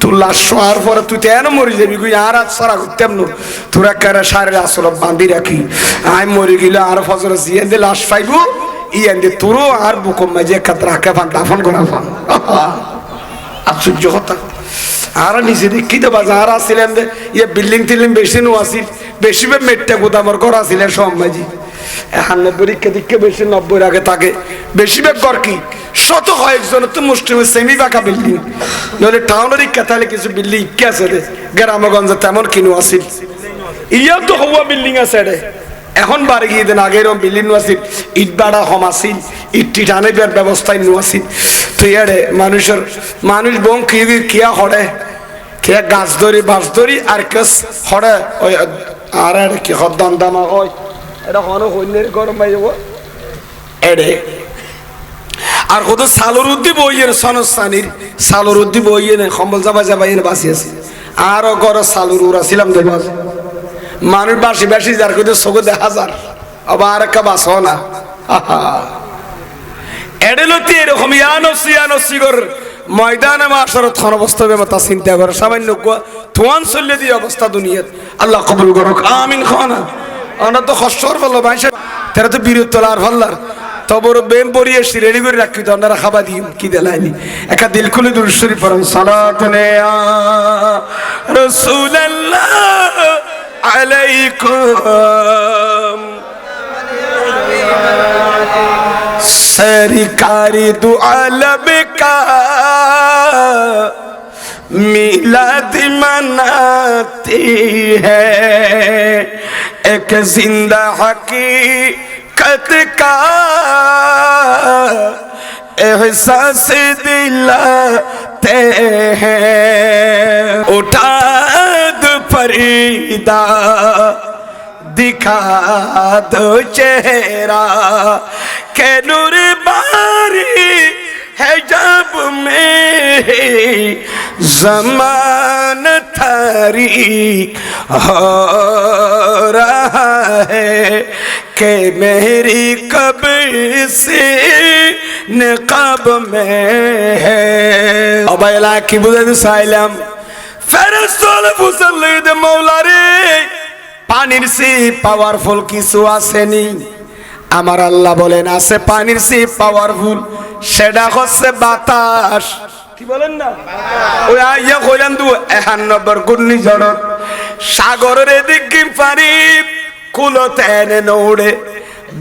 তোর লাশ শোয়ার পরে তুই তো এনে মরে যাবি গুই আর সারা করতাম না তোরা কারা শারীর আসল বাঁধি রাখি আই মরে গিল আর ফজর জিয়ান দে লাশ পাইবো ইয়ান দে তোরও আর বুকম মাঝে কাতরা রাখে ফান দাফন করা ফান আশ্চর্য কথা আর নিজে দেখি তো বাজার আসছিলেন দে ইয়ে বিল্ডিং টিল্ডিং বেশি নো আসিল বেশি বে মেটটা গোদামর ঘর আসিলেন সমাজি 91 দিকে বেশি 90 আগে থাকে বেশিরভাগ ঘর কি শত কয়েকজন তো মুসলিম সেমি বাঁকা বিল্ডিং নইলে টাউনের ইচ্ছা তাহলে কিছু বিল্ডিং ইচ্ছা আছে রে গ্রামগঞ্জে তেমন কিনো আসিল ইয়া তো হওয়া বিল্ডিং আছে রে এখন বাড়ি গিয়ে দেন আগের বিল্ডিং আসিল ইট বাড়া হম আসিল ইট টানের ব্যবস্থায় নো আসিল তো ইয়ারে মানুষ বোম কিয়া হড়ে কিয়া গাছ ধরি বাস ধরি আর কেস হড়ে ওই আর কি হদ্দাম দামা হয় এটা হনো হইনের গরম পাই যাব এডে আর কত সালুর উদ্দি বইয়ের সনস্থানির সালুর উদ্দি বইয়ে সম্বল যাবা যাবাইয়ের বাসি আছে আরো গর সালুর উড়া ছিলাম দেখবা মানুষ বাসি বাসি যার কিন্তু চোখে দেখা যার আবার আর একটা বাসও না এডেলতি এরকম ইয়ানসিগর ময়দানে মাশারত খান অবস্থা তা চিন্তা করে সামান্য তোয়ান চললে দিয়ে অবস্থা দুনিয়াত আল্লাহ কবুল করুক আমিন খানা আমরা তো কষ্টর বললো ভাইসা তারা তো বিরত তোলার ভাল্লার তবর বেম পরিয়ে রেডি করে রাখি তো আপনারা খাবা দিন কি দেলাইনি একা দিল খুলে দুরূদ শরীফ পড়েন সালাতুনে রাসূলুল্লাহ আলাইকুম सरकारी दुआ लबका मिलाद मनाती है एक जिंदा हकीकत का एहसास दिलाते हैं उठा दो फरीदा दिखा दो चेहरा के नूर बारी है जब में ज़मान तारीक हो रहा है कि मेरी कब्र से निकाब में है अबैला की बुज़द साइलम फरिश्तों बुज़ल्ले दे मौला रे পানির সে পাওয়ারফুল কিছু আসেনি আমার আল্লাহ বলেন আছে পানির সে পাওয়ারফুল সেটা হচ্ছে বাতাস কি বলেন না ওই আইয়া কইলাম তো 91 ঘূর্ণিঝড় সাগরের এদিকে পানি কুলতে এনে নড়ে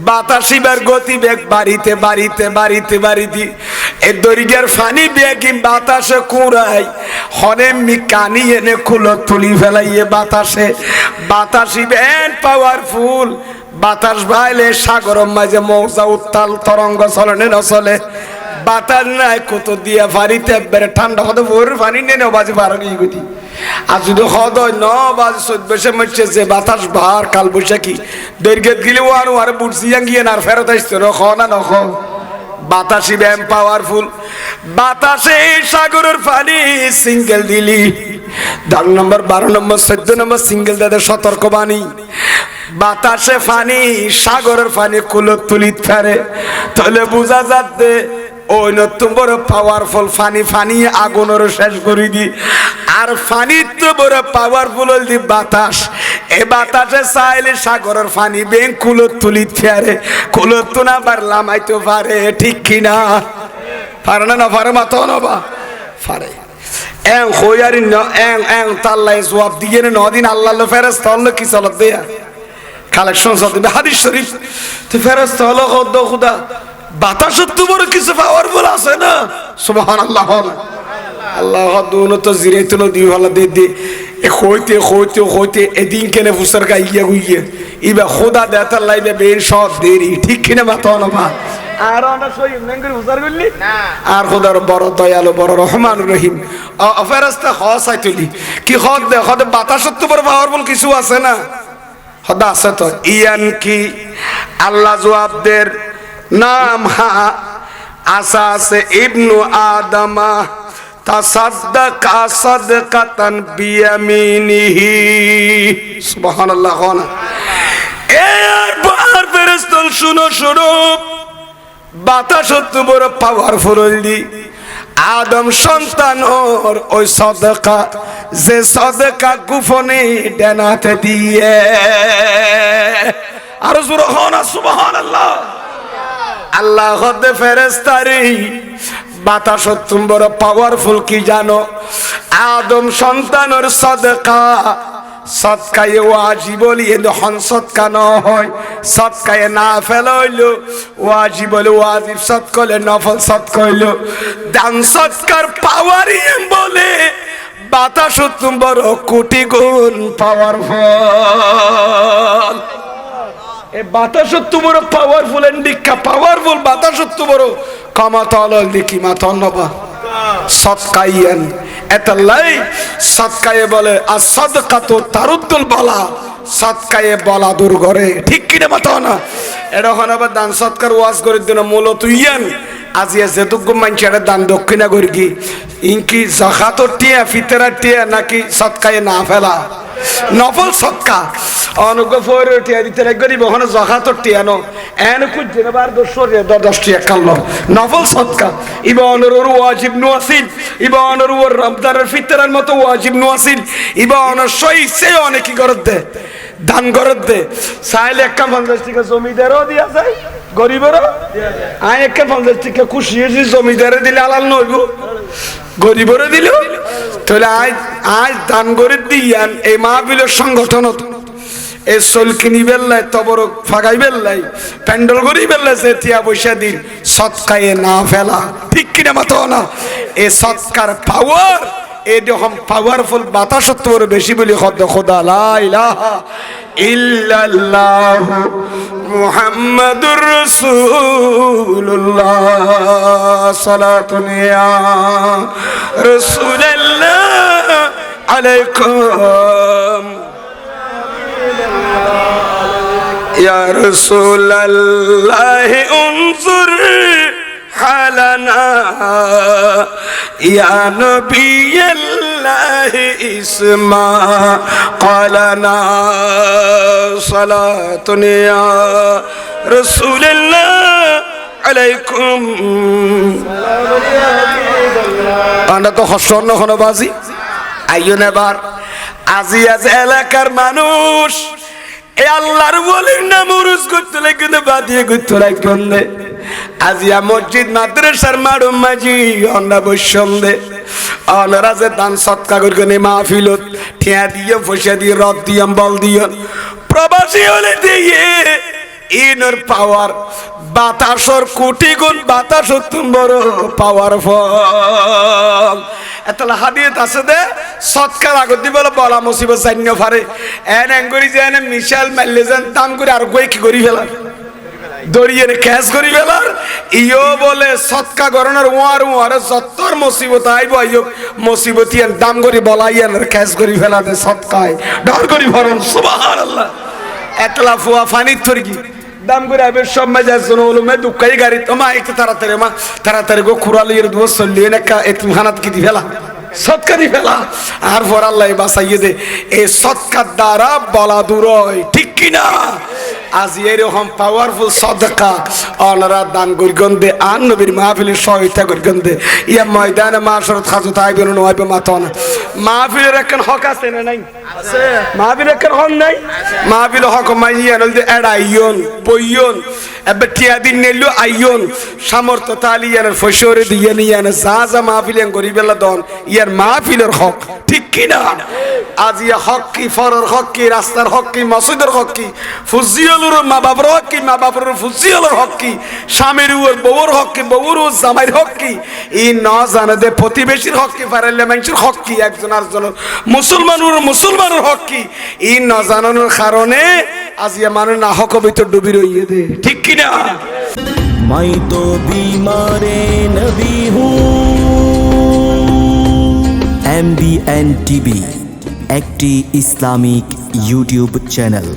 বাতাসিবার গতিবেগ বাড়িতে বাড়িতে বাড়িতে বাড়িতে এ দরিয়ার পানি বেগি বাতাসে কুড়াই হনে মিকানি এনে খুলো তুলি ফেলাইয়ে বাতাসে বাতাসি বেন পাওয়ারফুল বাতাস বাইলে সাগর মাঝে মৌজা উত্তাল তরঙ্গ চলনে নচলে বাতাস নাই কত দিয়া পানিতে একবারে ঠান্ডা হতে ভোর পানি নেই বাজে বারো গিয়ে গতি আর যদি হদয় 9 বাজে 14 মরছে যে বাতাস ভার কাল বৈশাখী দৈর্ঘ্যত গিলে আর বুঝিয়া গিয়ে না ফেরত আসতো নখ না নখ বাতাসি ব্যাম পাওয়ারফুল বাতাসে সাগরের পানি সিঙ্গেল দিলি 10 নম্বর 12 নম্বর 14 নম্বর সিঙ্গেল দাদের সতর্ক বাণী বাতাসে পানি সাগরের পানি কুলত তুলিত ফেরে তাহলে বোঝা যাচ্ছে ওই নতুন বড় পাওয়ারফুল ফানি ফানি আগুনের শেষ করে দি আর ফানি তো বড় পাওয়ারফুল দি বাতাস এ বাতাসে চাইলে সাগরের ফানি বেন কুলত তুলিত ফেরে কুলত তো না পারলাম আইতো পারে ঠিক কিনা পারে না পারে মাতো না বা পারে এং হইয়ারি ন এং তাল্লাই জবাব দিয়ে নদিন আল্লাহ ফেরেশতা হলো কি চলত দেয়া কালেকশন চলতে হাদিস শরীফ তো ফেরেশতা হলো খোদা বাতাসের তো বড় কিছু পাওয়ারফুল আছে না সুবহানাল্লাহ আল্লাহ দুনো তো জিরাইতো না দি ভালো দে দে এ কইতে এদিন কেনে ফুসার গাইয়া গুইয়া ইবা খোদা দেতার লাইবে বের সব দেরি ঠিক কিনা মাতো না মা আর আমরা সই নেঙ্গরি ফুসার করলি না আর খোদার বড় দয়ালু বড় রহমান রহিম ফেরেশতা খসাইতলি কি খদ বাতাসের তো বড় পাওয়ারফুল কিছু আছে না খোদা আছে তো ইয়ান কি আল্লাহ জবাবদের নাম হা আসাসে ইবনু আদমা তাসাদ্দাকা সাদকাতান বিয়ামিনিহি সুবহানাল্লাহ এরপর ফেরেশতা শুনো বাতাস তো বড় পাওয়ারফুল দি আদম সন্তানর ওই সাদকা যে সাদকা গোপনে ডানাতে দিয়ে আর সুবহানাল্লাহ আল্লাহ হদে ফেরেশতারে বাতাস বড় পাওয়ারফুল কি জানো আদম সন্তানের সাদকা সৎকায়ে ওয়াজিব বলিয়ে হন সৎকা ন হয় সৎকায়ে না ফেলইল ওয়াজিব বলে ওয়াজিব সৎকলে নফল সৎকইল দান সৎকার পাওয়ারই বলে বাতাস বড় কোটি গুণ পাওয়ারফুল এ বাতাস বড় পাওয়ারফুল এন্ডিকা পাওয়ারফুল বাতাস বড় কমাতল দেখি মাথা নবা সৎকাইয়েন এতাল্লাই সৎকায়ে বলে আর সদকাতু তারুদ্দুল বালা সৎকায়ে বলা দূর করে ঠিক কিনা মাথা না এরকম আবার দান সৎকার ওয়াজ করে দিন মূলত ইয়ান আজিয়া যেটুকু মানুষের দান দক্ষিণা করি কি ইনকি জাকাতর টিয়া ফিতরার টিয়া নাকি সৎকায়ে না ফেলা নফল সৎকা অনুগ্রহ টিয়া দিতে গরিব ওখানে জাকাতর টিয়া নো এন কুজ জেনবার দশরে 10টি একান্ন নফল সদকা ইবানের ওয়াজিব নওয়াসিল ইবানের রমজানের ফিতরের মতো ওয়াজিব নওয়াসিল ইবানের সইছে অনেক করে দে দান করে দে চাইলে একটা 50 টাকা জমিদারও দিয়া যায় গরিবেরও আয় একটা 50 টাকা খুশি হয়েছি জমিদারে দিলে আলাল নইব গরিবেরও দিল তাহলে আজ দান করে দিয়ান এই মাহফিলের সংগঠন এই সলকিনি বেল্লাই তবরক ফাগাই বেল্লাই প্যান্ডল করি বেল্লাই যে তিয়া পয়সা দিন সৎকায়ে না ফেলা ঠিক কিনা মাতো না এই সৎকার পাওয়ার এরকম পাওয়ারফুল বাতাস তোর বেশি বলি খোদা লা ইলাহা ইল্লাল্লাহ মুহাম্মাদুর রাসূলুল্লাহ সালাতুন ইয়া রাসূলুল্লাহ আলাইকুম ইয়া রাসূলুল্লাহ উনজুর হালানা ইয়া নবিয়াল্লাহ ইসমা ক্বালানা সালাতুন ইয়া রাসূলুল্লাহ আলাইকুম আমরা তো হসন্ন হনবাজি আইয়ুন এবার আজি আজ এলাকার মানুষ এ আল্লাহর ওলির নাম উরুস করতে লাগে না বাদিয়ে করতে লাগে আজিয়া মসজিদ মাদ্রাসার মারুম মাঝি অন্না বৈষন্দে অনরাজে দান সৎকা করে মাহফিলত ঠিয়া দিয়ে পয়সা দিয়ে রদ দিয়ে বল দিয়ে প্রবাসী হলে দিয়ে ইনর পাওয়ার বাতাসর কোটি গুণ বাতাসর তুমি বড় পাওয়ারফুল এতলা হাদিয়ত আছে দে সৎকার আগত দি বলে বলা মুসিবত জান্য পারে এন এঙ্গরি যে এনে মিশাল মারলে যেন দাম করে আর কই কি করি ফেলার দড়িয়ে ক্যাশ করি ফেলার ইও বলে সৎকা গরনের ওয়ার যত্তর মুসিবত আইব আইব মুসিবতি এন দাম করে বলাইয়েন ক্যাশ করি ফেলা দে সৎকায় ডর করি ভরণ সুবহানাল্লাহ এতলা ফুয়া ফানিত তরকি দাম করে আবে সব মজা জন্য হলো মে দুকাই গাড়ি তোমা একটু তাড়াতাড়ি গো খুরালির দোস চলিয়ে না এতিমখানাত কি দি ফেলা সৎকা দি ফেলা আর পর আল্লাহ বাঁচাইয়ে দে এই সৎকার দ্বারা বলা দূর হয় ঠিক কিনা আজ এরকম পাওয়ারফুল সদকা অনারা দান গরিগন্ধে আর নবীর মাহফিলের সহায়তা গরিগন্ধে ইয়া ময়দানে মাশরত খাজু তাইবেন নয়বে মাতনা মাহফিলের একখান হক আছে না নাই আছে মাহফিলের একখান হক নাই মাহফিলের হক মাইয়া নলদে এড়াইয়ন বইয়ন এবে টিয়া দিন নেলু আইয়ন সামর্থ্য তালিয়ানের ফসরে দিয়ে নিয়ান যা মাহফিলেন গরিবেলা দন ইয়ার মাহফিলের হক ঠিক কিনা আজ ইয়া হক কি ফরর হক কি রাস্তার হক কি মসজিদের হক কি ফুজিয়ালুর মা বাবার হক কি মা বাবার ফুজিয়ালুর হক কি স্বামীর ওর বউর হক কি বউর ও জামাইর হক কি এই ন জানে দে প্রতিবেশীর হক কি পারলে মানুষের হক কি একজন আরেকজনের মুসলমানের হক কি এই ন জানানোর কারণে আজ ইয়া মানে না হক ভিতর ডুবি রইয়ে দে ঠিক কিনা मैं तो बीमार नबी हूँ MBN TV একটি ইসলামিক ইউটিউব চ্যানেল।